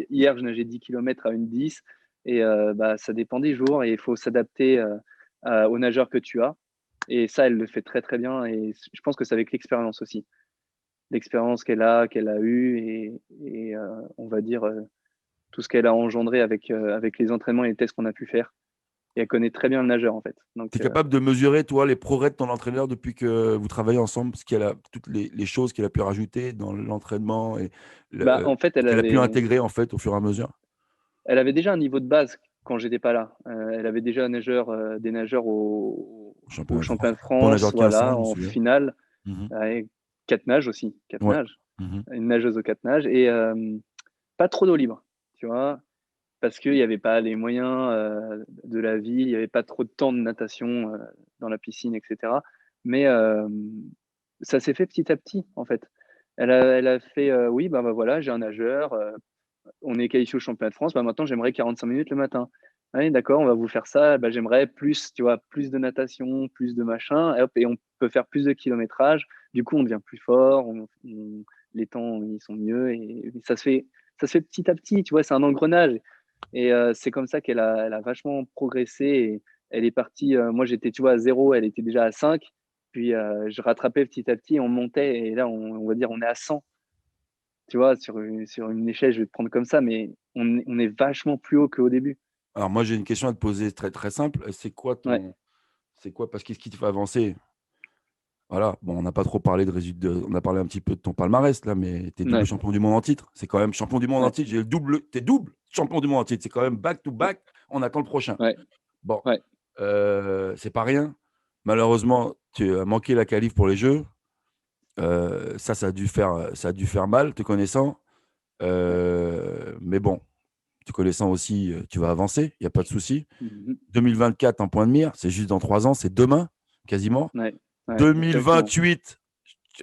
hier, je nageais 10 kilomètres à une 10 et bah, ça dépend des jours et il faut s'adapter, aux nageurs que tu as et ça, elle le fait très, très bien et je pense que c'est avec l'expérience aussi. L'expérience qu'elle a eue et on va dire, tout ce qu'elle a engendré avec les entraînements et les tests qu'on a pu faire. Et elle connaît très bien le nageur, en fait. Tu Donc, es capable de mesurer, toi, les progrès de ton entraîneur depuis que vous travaillez ensemble? Ce qu'elle a toutes les choses qu'elle a pu rajouter dans l'entraînement et bah, le en fait, ce qu'elle a pu intégrer, en fait, au fur et à mesure? elle avait déjà un niveau de base quand j'étais pas là. Elle avait déjà des nageurs au Championnat de championnat France. de Bon France, nageur 1500, voilà, je me en souviens. finale. Mmh. Et 4 nages aussi, 4 Ouais. nages. Mmh. Une nageuse aux 4 nages et pas trop d'eau libre, tu vois? Parce qu'il y avait pas les moyens, de la ville, il y avait pas trop de temps de natation, dans la piscine et cetera. Mais ça s'est fait petit à petit, en fait. Elle a fait, «Oui, bah, voilà, j'ai un nageur, on est qualifié au championnat de France, bah, maintenant j'aimerais 45 minutes le matin». «Ah oui, d'accord, on va vous faire ça, bah, j'aimerais plus», tu vois? Plus de natation, plus de machin et hop et on peut faire plus de kilométrage. Du coup, on devient plus fort, les temps, ils sont mieux et ça se fait petit à petit, tu vois? C'est un engrenage et c'est comme ça elle a vachement progressé et elle est partie, moi j'étais, tu vois, à 0, elle était déjà à 5, puis je rattrapais petit à petit, on montait et là on va dire on est à 100, tu vois? Sur une échelle, je vais te prendre comme ça, mais on est vachement plus haut qu'au début. Alors moi, j'ai une question à te poser très, très simple. Ouais, C'est quoi parce qu'est-ce qui te fait avancer? Voilà, bon, on n'a pas trop parlé de résultats. On a parlé un petit peu de ton palmarès là, mais tu es double ouais, champion du monde en titre. C'est quand même champion du monde en ouais, titre. Tu es double champion du monde en titre. C'est quand même back to back. On attend le prochain. ouais, Bon, ouais. C'est pas rien. Malheureusement, tu as manqué la qualif pour les Jeux. Ça a dû faire mal, te connaissant. Ouais. Mais bon, te connaissant aussi, tu vas avancer, il y a pas de souci. Mhm. 2024 en point de mire, c'est juste dans 3 ans, c'est demain, quasiment. Ouais. Ouais, exactement. 2028,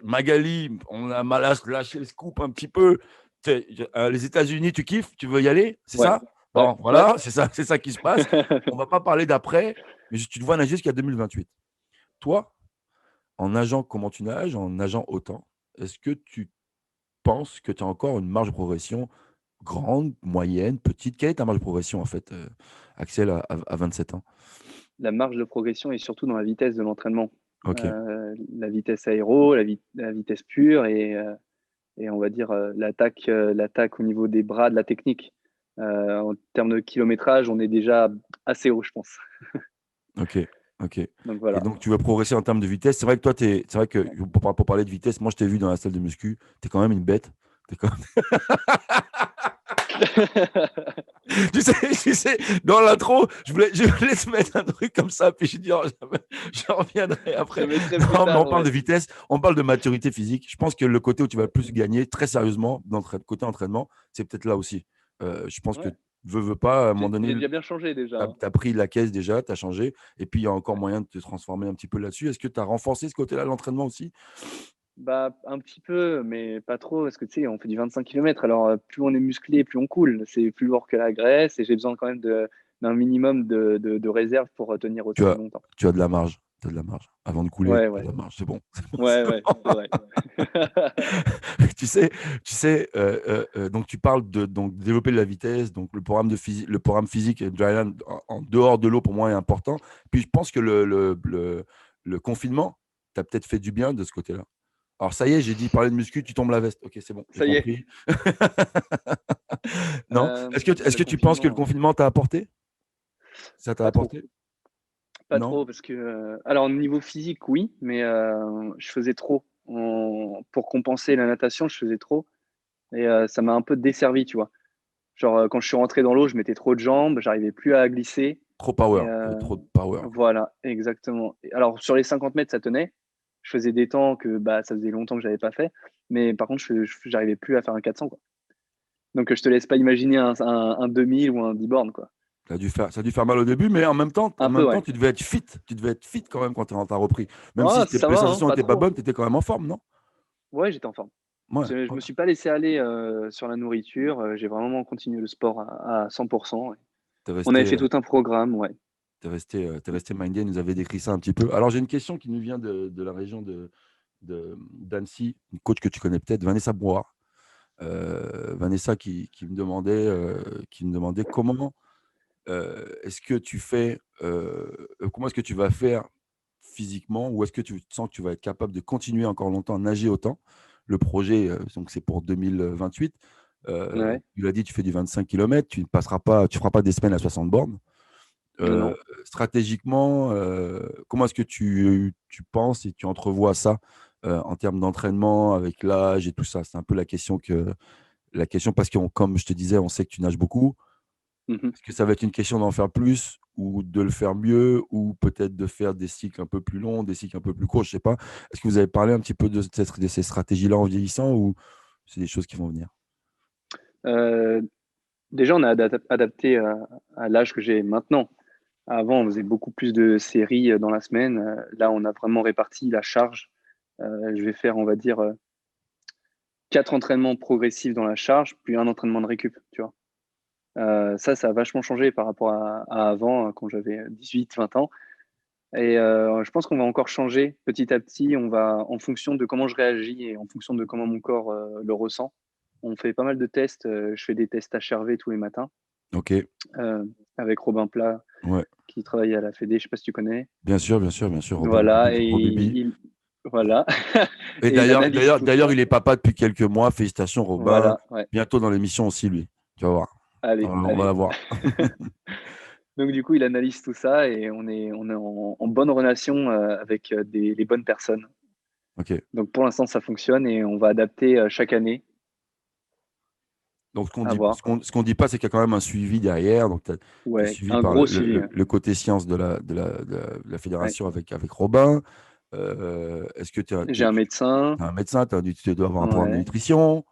Magali, on a mal lâché le scoop un petit peu. Les États-Unis, tu kiffes? Tu veux y aller? C'est Ouais. ça? Ouais. Bon, Ouais. voilà, c'est ça qui se passe. On va pas parler d'après, mais tu te vois nager jusqu'à 2028. Toi, en nageant comment tu nages, en nageant autant, est-ce que tu penses que tu as encore une marge de progression grande, moyenne, petite? Quelle est ta marge de progression, en fait, Axel, à 27 ans? La marge de progression est surtout dans la vitesse de l'entraînement. Ok. La vitesse aéro, la vitesse pure et on va dire l'attaque au niveau des bras, de la technique. En termes de kilométrage, on est déjà assez haut, je pense. Ok, ok. Donc Et voilà. donc, tu veux progresser en termes de vitesse. C'est vrai que toi, c'est vrai que Ouais. pour parler de vitesse, moi, je t'ai vu dans la salle de muscu. Tu es quand même une bête. T'es quand même- tu sais, dans l'intro, je voulais te mettre un truc comme ça. Puis je dis, oh, je reviendrai Je le après. mettrai plus Non, mais tard, on parle ouais. de vitesse, on parle de maturité physique. Je pense que le côté où tu vas le Ouais. plus gagner, très sérieusement, dans le côté entraînement, c'est peut-être là aussi. Je pense que Ouais. veux pas, à un moment donné, J'ai déjà bien changé déjà, hein. tu as pris la caisse déjà, tu as changé. Et puis, il y a encore Ouais. moyen de te transformer un petit peu là-dessus. Est-ce que tu as renforcé ce côté-là, l'entraînement aussi? Bah, un petit peu, mais pas trop, parce que tu sais, on fait du 25 kilomètres. Alors, plus on est musclé, plus on coule. C'est plus lourd que la graisse et j'ai besoin quand même d'un minimum de réserve pour tenir Tu aussi as, longtemps. tu as de la marge. Tu as de la marge. Avant de couler, Ouais, tu as de ouais. la marge. C'est bon. Ouais, ouais, c'est vrai. tu sais, donc tu parles de donc, développer de la vitesse, donc le programme physique et dryland en dehors de l'eau pour moi est important. Puis je pense que le confinement, tu as peut-être fait du bien de ce côté-là. Alors ça y est, j'ai dit parler de muscu, tu tombes la veste. Ok, c'est bon, j'ai Ça y est, compris. Non? Est-ce le que tu penses que le confinement, confinement t'a apporté? Ça t'a pas trop. apporté? Pas Non? trop parce que, alors au niveau physique, oui, mais je faisais trop. Pour compenser la natation, je faisais trop et ça m'a un peu desservi, tu vois? Genre, quand je suis rentré dans l'eau, je mettais trop de jambes, j'arrivais plus à glisser Trop et power. Tu trop de power. voilà, exactement. Et alors sur les 50 mètres, ça tenait. Je faisais des temps que, bah, ça faisait longtemps que j'avais pas fait, mais par contre, j'arrivais plus à faire un 400, quoi. Donc je te laisse pas imaginer un 2000 ou un 10 bornes, quoi. Ça a dû faire mal au début, mais Un peu, ouais. tu devais être fit. Tu devais être fit quand même quand tu as repris. Même si Oh, tes ça va, hein, prestations pas n'étaient pas trop. bonnes, tu étais quand même en forme, non? Ouais, j'étais en forme. Ouais, Je ouais. me suis pas laissé aller, sur la nourriture, j'ai vraiment continué le sport à 100. Ouais. Tu es On avait resté, fait tout un programme, ouais. t'es resté mindé, il nous avait décrit ça un petit peu. Alors, j'ai une question qui nous vient de la région d'Annecy, une coach que tu connais peut-être, Vanessa Brouard. Vanessa qui me demandait comment est-ce que tu fais, comment est-ce que tu vas faire physiquement ou est-ce que tu sens que tu vas être capable de continuer encore longtemps à nager autant? Le projet, donc c'est pour 2028. Ouais. Tu l'as dit, tu fais du 25 kilomètres, tu feras pas des semaines à 60 bornes. Non. Stratégiquement, comment est-ce que tu penses et tu entrevois ça, en termes d'entraînement avec l'âge et tout ça? C'est un peu la question parce que comme je te disais, on sait que tu nages beaucoup. Mmh mh. Est-ce que ça va être une question d'en faire plus ou de le faire mieux ou peut-être de faire des cycles un peu plus longs, des cycles un peu plus courts, je sais pas. Est-ce que vous avez parlé un petit peu de ces stratégies-là en vieillissant ou c'est des choses qui vont venir? Déjà, on a adapté à l'âge que j'ai maintenant. Avant, on faisait beaucoup plus de séries, dans la semaine, là, on a vraiment réparti la charge. Je vais faire, on va dire, 4 entraînements progressifs dans la charge, puis un entraînement de récup, tu vois? Ça a vachement changé par rapport à avant, quand j'avais 18-20 ans et je pense qu'on va encore changer petit à petit. On va en fonction de comment je réagis et en fonction de comment mon corps, le ressent. On fait pas mal de tests, je fais des tests HRV tous les matins, OK, avec Robin Plat ouais. qui travaille à la Fédé, je sais pas si tu connais? Bien sûr, bien sûr, bien sûr, Voilà et Robibi. voilà Et et il analyse tout d'ailleurs, ça. il est papa depuis quelques mois. Félicitations, Robin. Voilà, ouais. Bientôt dans l'émission aussi, lui. Tu vas voir. Allez, On va allez. la voir. Donc du coup, il analyse tout ça et on est en bonne relation, avec, les bonnes personnes. OK. Donc pour l'instant, ça fonctionne et on va adapter, chaque année. Donc, à voir. ce qu'on dit pas, c'est qu'il y a quand même un suivi derrière. Donc, tu es Ouais, suivi un par gros suivi. Ouais. le côté science de la Ouais. fédération avec Robin. Est-ce que tu J'ai un médecin. as un médecin, tu dois avoir un programme de Ouais, nutrition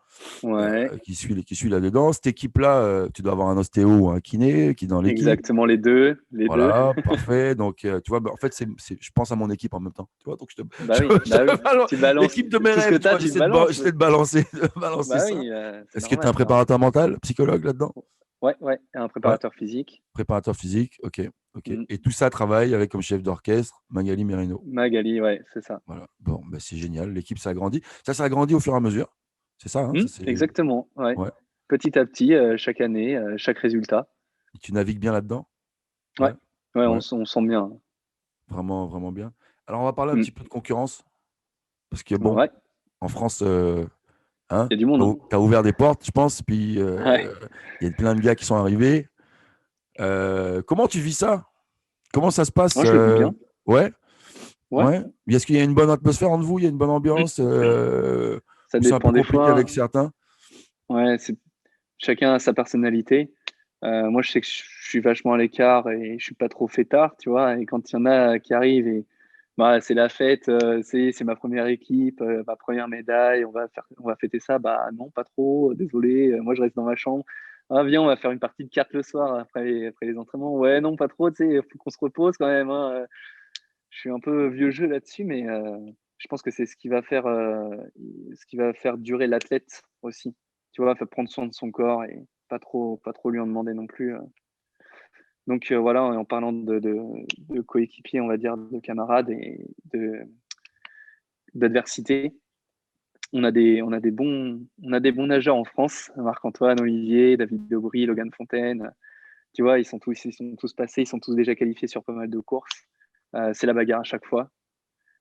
ouais, qui suit là-dedans. Cette équipe-là, tu dois avoir un ostéo ou un kiné qui est dans l'équipe. exactement les deux, les deux. Voilà, parfait. Donc, tu vois, bah, en fait, je pense à mon équipe en même temps. Tu vois, donc Bah oui, bah oui. Tu balances l'équipe de mes tout ce que rêves, tu t'as, vois, tu le balances. j'essaie de balancer, de balancer Bah ça. oui, c'est Est-ce que tu es un normal, c'est normal. préparateur mental, psychologue là-dedans? Ouais, ouais, et un Ouais, préparateur physique. préparateur physique, ok, ok. Mm. Et tout ça travaille avec comme chef d'orchestre Magali Merino. Magali, ouais, c'est ça. Voilà. Bon, bah, c'est génial. L'équipe s'agrandit. Ça s'agrandit au fur et à mesure. C'est ça, hein, ça, Exactement, ouais. ouais. Petit à petit, chaque année, chaque résultat. Et tu navigues bien là-dedans? Ouais, Ouais, ouais, ouais. on sent bien. Vraiment, vraiment bien. Alors, on va parler un Mm. petit peu de concurrence. Parce que bon, Ouais, en France, hein, il y a du monde, hein. tu as ouvert des portes, je pense. Puis, Ouais. il y a plein de gars qui sont arrivés. Comment tu vis ça? Comment ça se passe? Moi, je le vis bien. Ouais, Ouais. ouais. Est-ce qu'il y a une bonne atmosphère entre vous? Il y a une bonne ambiance? Ça Ou c'est un peu dépend des compliqué avec fois. certains? Ouais, chacun a sa personnalité. Moi, je sais que je suis vachement à l'écart et je suis pas trop fêtard, tu vois. Et quand il y en a qui arrivent et bah, c'est la fête, c'est ma première équipe, ma première médaille, on va fêter ça. Bah non, pas trop, désolé. Moi, je reste dans ma chambre. Ah, viens, on va faire une partie de cartes le soir après les entraînements. Ouais, non, pas trop, tu sais, faut qu'on se repose quand même, hein. Je suis un peu vieux jeu là-dessus, mais je pense que c'est ce qui va faire durer l'athlète aussi. Tu vois, faire prendre soin de son corps et pas trop lui en demander non plus. Donc voilà, en parlant de coéquipiers, on va dire, de camarades et d'adversité, on a des bons nageurs en France. Marc-Antoine, Olivier, David Dobry, Logan Fontaine. Tu vois, ils sont tous passés, ils sont tous déjà qualifiés sur pas mal de courses. C'est la bagarre à chaque fois.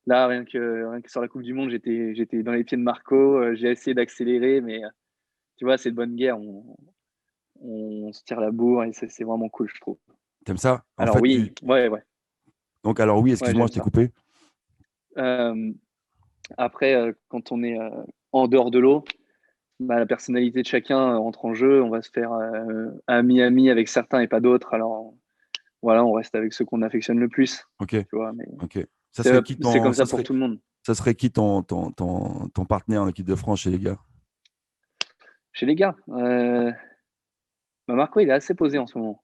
Là, rien que sur la Coupe du Monde, j'étais dans les pieds de Marco. J'ai essayé d'accélérer, mais tu vois, c'est de bonne guerre. On se tire la bourre et c'est vraiment cool, je trouve. T'aimes ça? En Alors fait, oui, ouais, ouais, donc, alors oui, ouais, excuse-moi, j'aime je t'ai ça. coupé. Euh, Après, quand on est en dehors de l'eau, bah, la personnalité de chacun entre en jeu. On va se faire ami-ami avec certains et pas d'autres. Alors voilà, on reste avec ceux qu'on affectionne le plus. Ok, Tu vois, mais ok. Ça serait c'est comme ça pour tout le monde. ça serait qui ton partenaire en équipe de France chez les gars? Chez les gars, bah, Marco, il est assez posé en ce moment.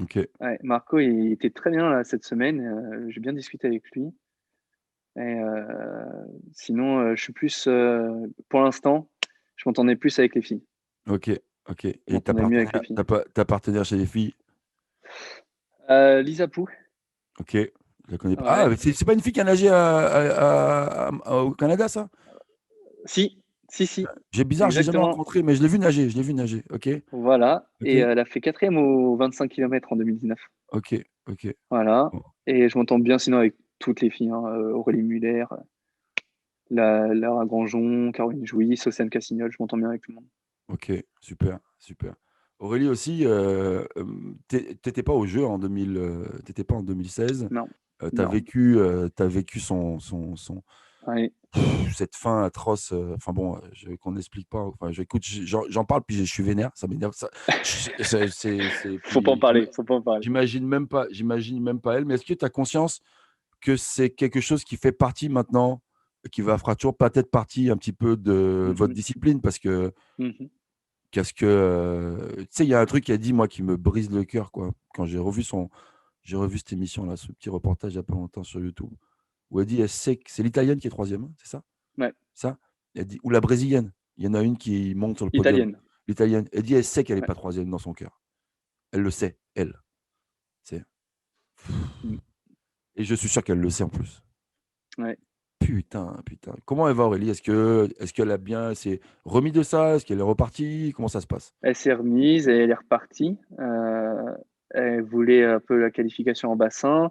Ok. Ouais, Marco, il était très bien là, cette semaine. J'ai bien discuté avec lui. Et, sinon, je suis plus, pour l'instant, je m'entendais plus avec les filles. Ok, ok. Je Et m'entendais mieux avec les filles. ta partenaire chez les filles? Lisa Pou, Ok, je la connais pas. Ah, ouais. mais c'est pas une fille qui a nagé au Canada, ça? Si, si, si, J'ai bizarre, je l'ai jamais exactement. rencontré, mais je l'ai vu nager, je l'ai vu nager. Ok, Voilà. ok, Et elle a fait quatrième aux 25 km en 2019. ok, ok. Voilà. Bon, Et je m'entends bien sinon avec toutes les filles, hein. Aurélie Muller, Lara Granjon, Caroline Jouy, Océane Cassignol, je m'entends bien avec tout le monde. ok, super, super. Aurélie aussi, t'étais pas au jeu en 2000, t'étais pas en 2016. Non, non. T'as vécu Ouais. cette fin atroce. Enfin bon, qu'on n'explique pas. Enfin, j'écoute, j'en parle, puis je suis vénère. Ça m'énerve. Faut pas en Puis parler, faut pas en parler. j'imagine même pas elle. Mais est-ce que tu as conscience que c'est quelque chose qui fait partie maintenant, fera toujours peut-être partie un petit peu de votre Mhm, discipline, parce que mhm. qu'est-ce que tu sais, il y a un truc qui a dit moi qui me brise le cœur, quoi. Quand j'ai revu cette émission là, ce petit reportage il y a pas longtemps sur YouTube, où elle dit elle sait que c'est l'italienne qui est troisième, hein, c'est ça? Ouais, Ça? Elle dit, ou la brésilienne. Il y en a une qui monte sur le podium. italienne. L'italienne. Elle dit, elle sait qu'elle n'est Ouais. pas troisième dans son cœur. Elle le sait, elle. C'est... Mm. Et je suis sûr qu'elle le sait en plus. Ouais. Putain, putain. Comment elle va, Aurélie? Est-ce qu'elle a bien s'est remis de ça? Est-ce qu'elle est repartie? Comment ça se passe? Elle s'est remise et elle est repartie. Elle voulait un peu la qualification en bassin.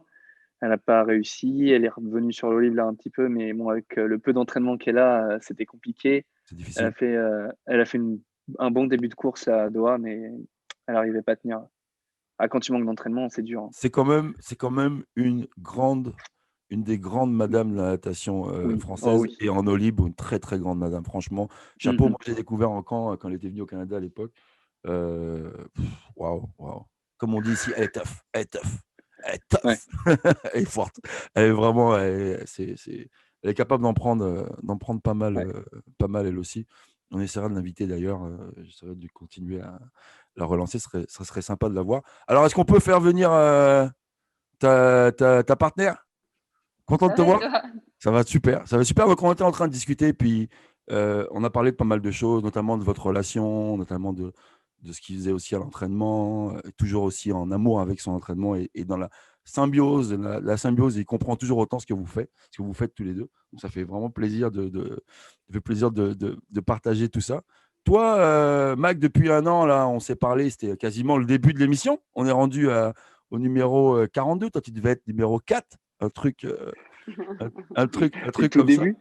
Elle n'a pas réussi. Elle est revenue sur l'eau libre là un petit peu, mais bon, avec le peu d'entraînement qu'elle a, c'était compliqué. C'est difficile. Elle a fait un bon début de course à Doha, mais elle n'arrivait pas à tenir. Ah, quand tu manques d'entraînement, c'est dur, hein. C'est quand même une des grandes madames de la natation Oui, oh française, oui. et en eau libre, une très très grande madame. Franchement, chapeau. Mhm. Moi, j'ai découvert en camp quand elle était venue au Canada à l'époque. Waouh, waouh. Comme on dit ici, elle est tough, elle est tough, elle est tough. Ouais. Elle est forte. Elle est vraiment, elle est capable d'en prendre Ouais. pas mal elle aussi. On essaiera de l'inviter d'ailleurs. J'essaierai de continuer à la relancer. Ça serait sympa de la voir. Alors, est-ce qu'on peut faire venir ta partenaire? Content de Ça te va et voir? toi? Ça va super. Ça va super. Donc, on était en train de discuter, puis on a parlé de pas mal de choses, notamment de votre relation, notamment de ce qu'il faisait aussi à l'entraînement, toujours aussi en amour avec son entraînement et dans la symbiose. La symbiose, il comprend toujours autant ce que vous faites tous les deux. Donc, ça fait vraiment plaisir ça fait plaisir de partager tout ça. Toi, Mac, depuis un an, là, on s'est parlé, c'était quasiment le début de l'émission. On est rendu au numéro 42. Toi, tu devais être numéro 4, un truc. Un Le truc tout comme ça, début.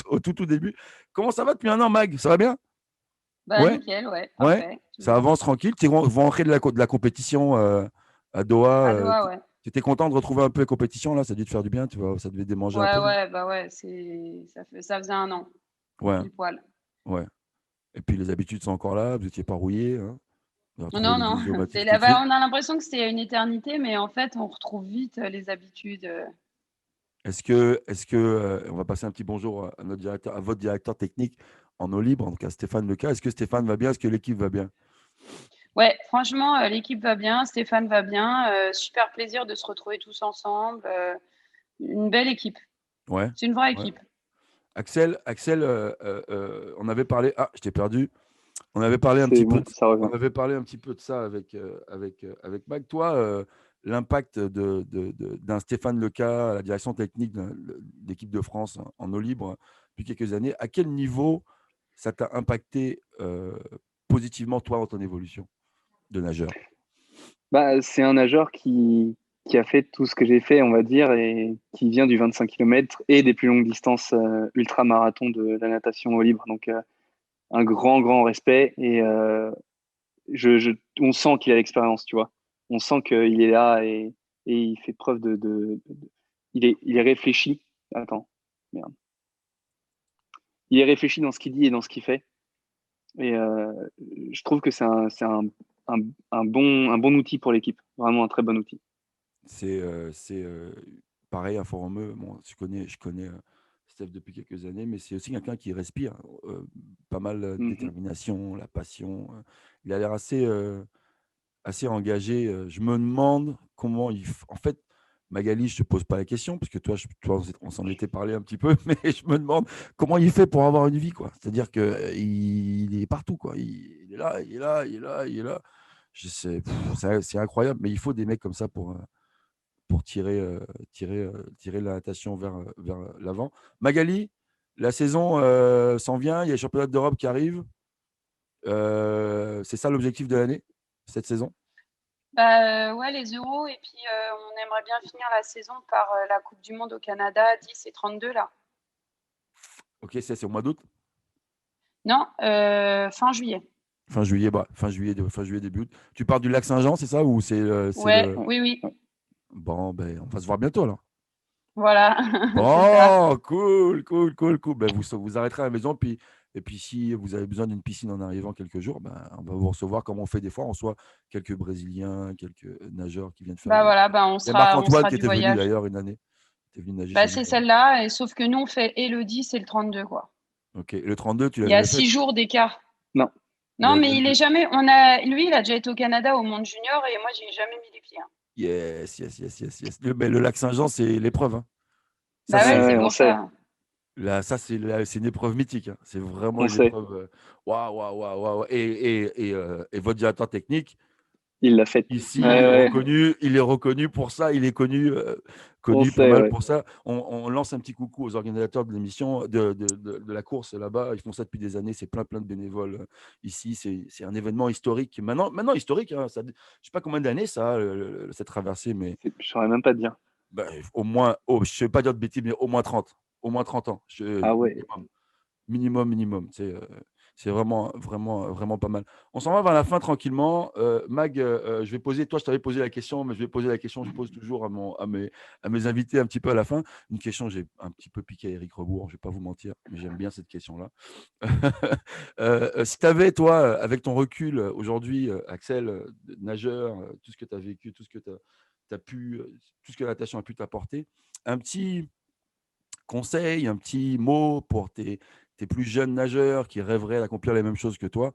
au tout début. Comment ça va depuis un an, Mag? Ça va bien? Bah, Ouais, nickel, ouais, ouais. parfait, Ça toujours. avance tranquille. Vous rentrez de la compétition à Doha. À Doha, ouais. Tu étais content de retrouver un peu la compétition là? Ça a dû te faire du bien, tu vois? Ça devait démanger un peu, non? Ouais, bah ouais, ça faisait un an, Ouais, pile poil. ouais. Et puis les habitudes sont encore là. Vous n'étiez pas rouillé, hein? Vous avez retrouvé Non, les non, vieilles c'est automaticité. là-bas, on a l'impression que c'est une éternité, mais en fait, on retrouve vite les habitudes. On va passer un petit bonjour à notre directeur, à votre directeur technique en eau libre, donc à Stéphane Leca. Est-ce que Stéphane va bien? Est-ce que l'équipe va bien? Ouais, franchement, l'équipe va bien, Stéphane va bien. Super plaisir de se retrouver tous ensemble. Une belle équipe. Ouais, C'est une vraie ouais. équipe. Axel, on avait parlé. Ah, je t'ai perdu. On avait parlé un C'est petit peu. bon, ça On revient. avait parlé un petit peu de ça avec Mag. Toi, l'impact d'un Stéphane Leca à la direction technique de l'équipe de France en eau libre depuis quelques années, à quel niveau ça t'a impacté positivement, toi, dans ton évolution de nageur? Bah, c'est un nageur qui a fait tout ce que j'ai fait, on va dire, et qui vient du 25 km et des plus longues distances ultra-marathon de la natation eau libre. Donc, un grand, grand respect. Et on sent qu'il a l'expérience, tu vois. On sent qu'il est là et il fait preuve il est réfléchi. Attends, merde. Il est réfléchi dans ce qu'il dit et dans ce qu'il fait. Et je trouve que un, un bon outil pour l'équipe. Vraiment un très bon outil. C'est pareil, un forumeux. Bon, je connais Steph depuis quelques années, mais c'est aussi quelqu'un qui respire pas mal de Mhm. détermination, la passion. Il a l'air assez engagé. Je me demande comment En fait, Magali, je te pose pas la question, parce que toi, on s'en était parlé un petit peu, mais je me demande comment il fait pour avoir une vie, quoi. C'est-à-dire qu'il est partout, quoi. Il est là, il est là, il est là, il est là. C'est incroyable, mais il faut des mecs comme ça pour tirer la natation vers l'avant. Magali, la saison s'en vient, il y a le championnat d'Europe qui arrive. C'est ça l'objectif de l'année, cette saison? Bah, ouais, les euros, et puis on aimerait bien finir la saison par la Coupe du Monde au Canada, 10 et 32 là. Ok, c'est au mois d'août? Non, fin juillet. Fin juillet, début août. Tu pars du lac Saint-Jean, c'est ça? Ou c'est Ouais, le. Ouais. oui, oui, Ouais. Bon, ben, on va se voir bientôt, là. voilà, c'est ça. Bon, cool, cool, cool, cool. Ben, vous arrêterez à la maison, et puis si vous avez besoin d'une piscine en arrivant quelques jours, ben, on va vous recevoir comme on fait des fois. On reçoit quelques Brésiliens, quelques nageurs qui viennent faire Bah voilà, bah Il y a on Marc-Antoine sera qui du était venu voyage. d'ailleurs une année. Il était venu nager Bah chez nous. c'est celle-là, et sauf que nous on fait et le 10 et le 32 quoi. Ok. Et le 32, tu l'as Il y a jamais fait? 6 jours d'écart. Non. Vous Non, l'avez mais jamais il est fait? jamais. Lui, il a déjà été au Canada au monde junior et moi, j'ai jamais mis les pieds, hein. Yes, yes, yes, yes, yes. Le lac Saint-Jean, c'est l'épreuve, hein. Ça, Bah ouais, c'est Ouais, on pour sait. ça. là, ça, c'est une épreuve mythique, hein. C'est vraiment On une sait. épreuve. Waouh, waouh, waouh, waouh. Et votre directeur technique, Il l'a fait. ici, Ouais, ouais. il est reconnu pour ça. Il est On connu pas sait, mal ouais. pour ça. On lance un petit coucou aux organisateurs de l'émission, de la course là-bas. Ils font ça depuis des années. C'est plein, plein de bénévoles ici. C'est un événement historique. Maintenant historique, hein. Je ne sais pas combien d'années ça, cette traversée, mais Je saurais même pas te dire. ben, au moins, je ne vais pas dire de bêtises, mais au moins 30. Au moins 30 ans. Ah ouais. Minimum. Minimum, minimum. C'est vraiment, vraiment, vraiment pas mal. On s'en va vers la fin tranquillement. Mag, je vais poser, toi, je t'avais posé la question, mais je vais poser la question, je pose toujours à mes invités un petit peu à la fin. Une question, j'ai un petit peu piqué à Eric Rebourg, je ne vais pas vous mentir, mais j'aime bien cette question-là. Si tu avais, toi, avec ton recul aujourd'hui, Axel, nageur, tout ce que tu as vécu, tout ce que tu as pu, tout ce que la natation a pu t'apporter, un petit conseil, un petit mot pour tes plus jeunes nageurs qui rêveraient d'accomplir les mêmes choses que toi,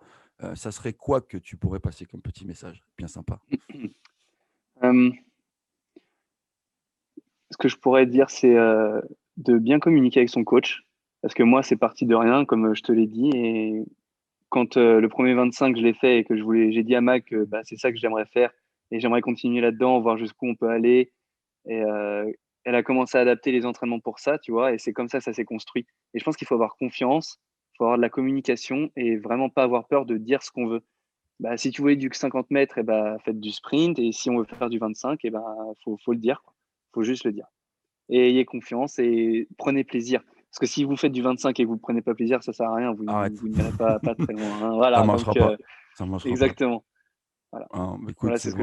ça serait quoi que tu pourrais passer comme petit message bien sympa? Euh, Ce que je pourrais dire, c'est de bien communiquer avec son coach. Parce que moi, c'est parti de rien, comme je te l'ai dit. Et quand le premier 25, je l'ai fait et que j'ai dit à Mac que bah, c'est ça que j'aimerais faire et j'aimerais continuer là-dedans, voir jusqu'où on peut aller. Et elle a commencé à adapter les entraînements pour ça, tu vois. Et c'est comme ça s'est construit. Et je pense qu'il faut avoir confiance, il faut avoir de la communication et vraiment pas avoir peur de dire ce qu'on veut. Bah, si tu voulais du 50 mètres, et bah, faites du sprint. Et si on veut faire du 25, et bah, faut le dire, quoi. Faut juste le dire. Et ayez confiance et prenez plaisir. Parce que si vous faites du 25 et que vous ne prenez pas plaisir, ça sert à rien. Arrête, Vous n'irez pas très loin, hein. ça Voilà, marchera donc pas. Ça marchera pas. exactement. Voilà, Hein, écoute, voilà c'est c'est ce que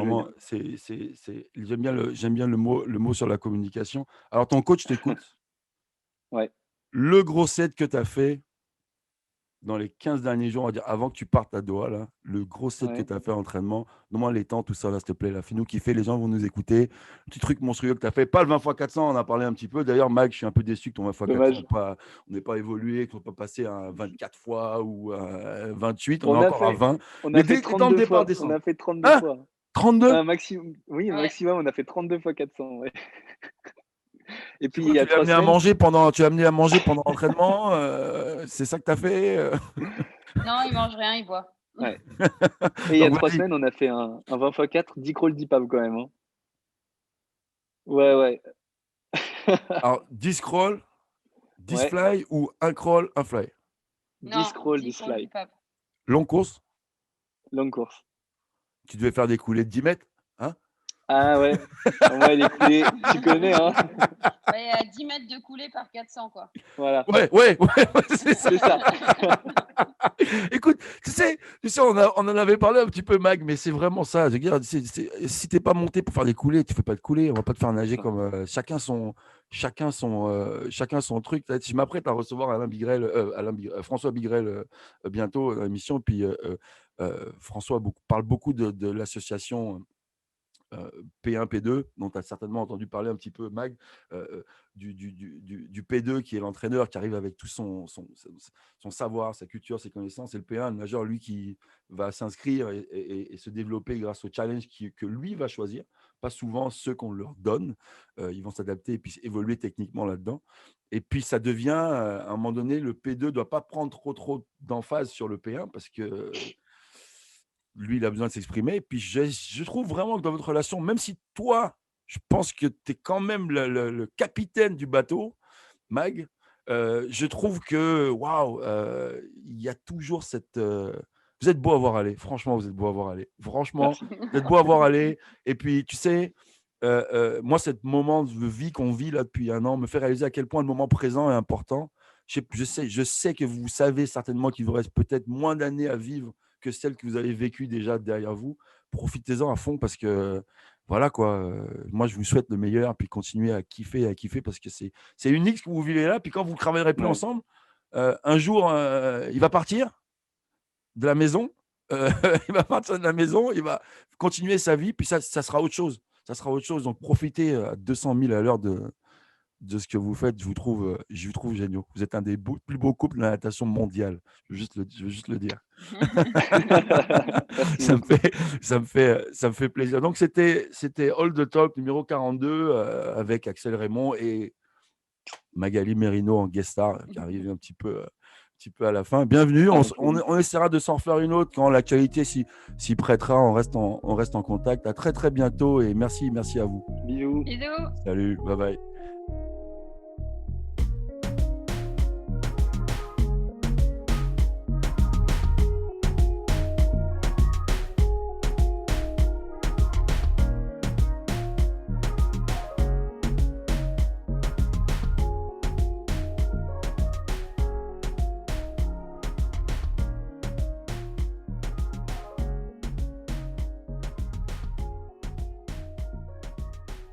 je veux dire. vraiment, j'aime bien le mot sur la communication. Alors, ton coach t'écoute. Ouais, Le gros set que tu as fait dans les 15 derniers jours, on va dire, avant que tu partes à Doha, là, le gros set que ouais. tu as fait en entraînement, donne-moi les temps, tout ça, là, s'il te plaît. Là. Fais-nous kiffer, les gens vont nous écouter. Petit truc monstrueux que tu as fait. Pas le 20x400, on en a parlé un petit peu. D'ailleurs, Mag, je suis un peu déçu que ton 20x400, Dommage. on n'ait pas évolué, qu'on n'ait pas passé à 24 fois ou à 28. On est On a encore à fait, 20. on Les, a fait les temps de 32 départ fois. On descendent. a fait 32 Hein? fois. 32? Maximum, oui, Ouais. maximum, on a fait 32 fois 400. Ouais. Et C'est puis il quoi, y a 3 semaines, tu l'as amené à manger pendant l'entraînement? C'est ça que tu as fait? Non, il mange rien, il boit. ouais. Et il y a Donc, trois vas-y. semaines, on a fait un 20x4, 10 crawl, 10 pavs quand même, hein. Ouais, ouais. Alors, 10 crawl, 10 Ouais, fly ou un crawl, un fly? 10 Non, crawl, 10 10 crawl, 10 fly. pubs. Longue course, Longue course. tu devais faire des coulées de 10 mètres. Hein? Ah ouais. Moi, les coulées, tu connais, hein. Ouais, à 10 mètres de coulée par 400, quoi. Voilà, Ouais, c'est ça. c'est ça. Écoute, on en avait parlé un petit peu, Mag, mais c'est vraiment ça. Je veux dire, si t'es pas monté pour faire des coulées, tu fais pas de coulées. On va pas te faire C'est nager ça. comme chacun son truc. Je m'apprête à recevoir François Bigrel bientôt dans l'émission. Puis François parle beaucoup de l'association P1, P2, dont tu as certainement entendu parler un petit peu, Mag, du P2 qui est l'entraîneur qui arrive avec tout son savoir, sa culture, ses connaissances, et le P1, le nageur, lui, qui va s'inscrire et se développer grâce au challenge que lui va choisir. Pas souvent ceux qu'on leur donne, ils vont s'adapter et puis évoluer techniquement là-dedans. Et puis ça devient, à un moment donné, le P2 ne doit pas prendre trop d'emphase sur le P1 parce que lui, il a besoin de s'exprimer. Puis je trouve vraiment que dans votre relation, même si toi, je pense que tu es quand même le capitaine du bateau, Mag, je trouve que, waouh, il y a toujours cette. Vous êtes beau à voir aller. Franchement, vous êtes beau à voir aller. Franchement, Merci. vous êtes beau à voir aller. Et puis, tu sais, moi, ce moment de vie qu'on vit là depuis un an me fait réaliser à quel point le moment présent est important. Je sais que vous savez certainement qu'il vous reste peut-être moins d'années à vivre que celles que vous avez vécues déjà derrière vous. Profitez-en à fond parce que, voilà quoi, moi, je vous souhaite le meilleur, puis continuez à kiffer parce que c'est unique ce que vous vivez là. Puis quand vous ne travaillerez plus Ouais. ensemble, un jour, il va partir de la maison. Il va partir de la maison, il va continuer sa vie, puis ça sera autre chose. Ça sera autre chose. Donc, profitez à 200 000 à l'heure de ce que vous faites. Je vous trouve géniaux. Vous êtes un des plus beaux couples de la natation mondiale. Je veux juste le dire. Merci ça, me beaucoup. fait, ça me fait plaisir. Donc, c'était All the Talk numéro 42 avec Axel Raymond et Magali Merino en guest star qui arrive un petit peu à la fin. Bienvenue. Avec plaisir. On essaiera de s'en refaire une autre quand l'actualité s'y prêtera. On reste en contact. À très, très bientôt et merci à vous. Bisous. Bisous. Salut. Bye bye.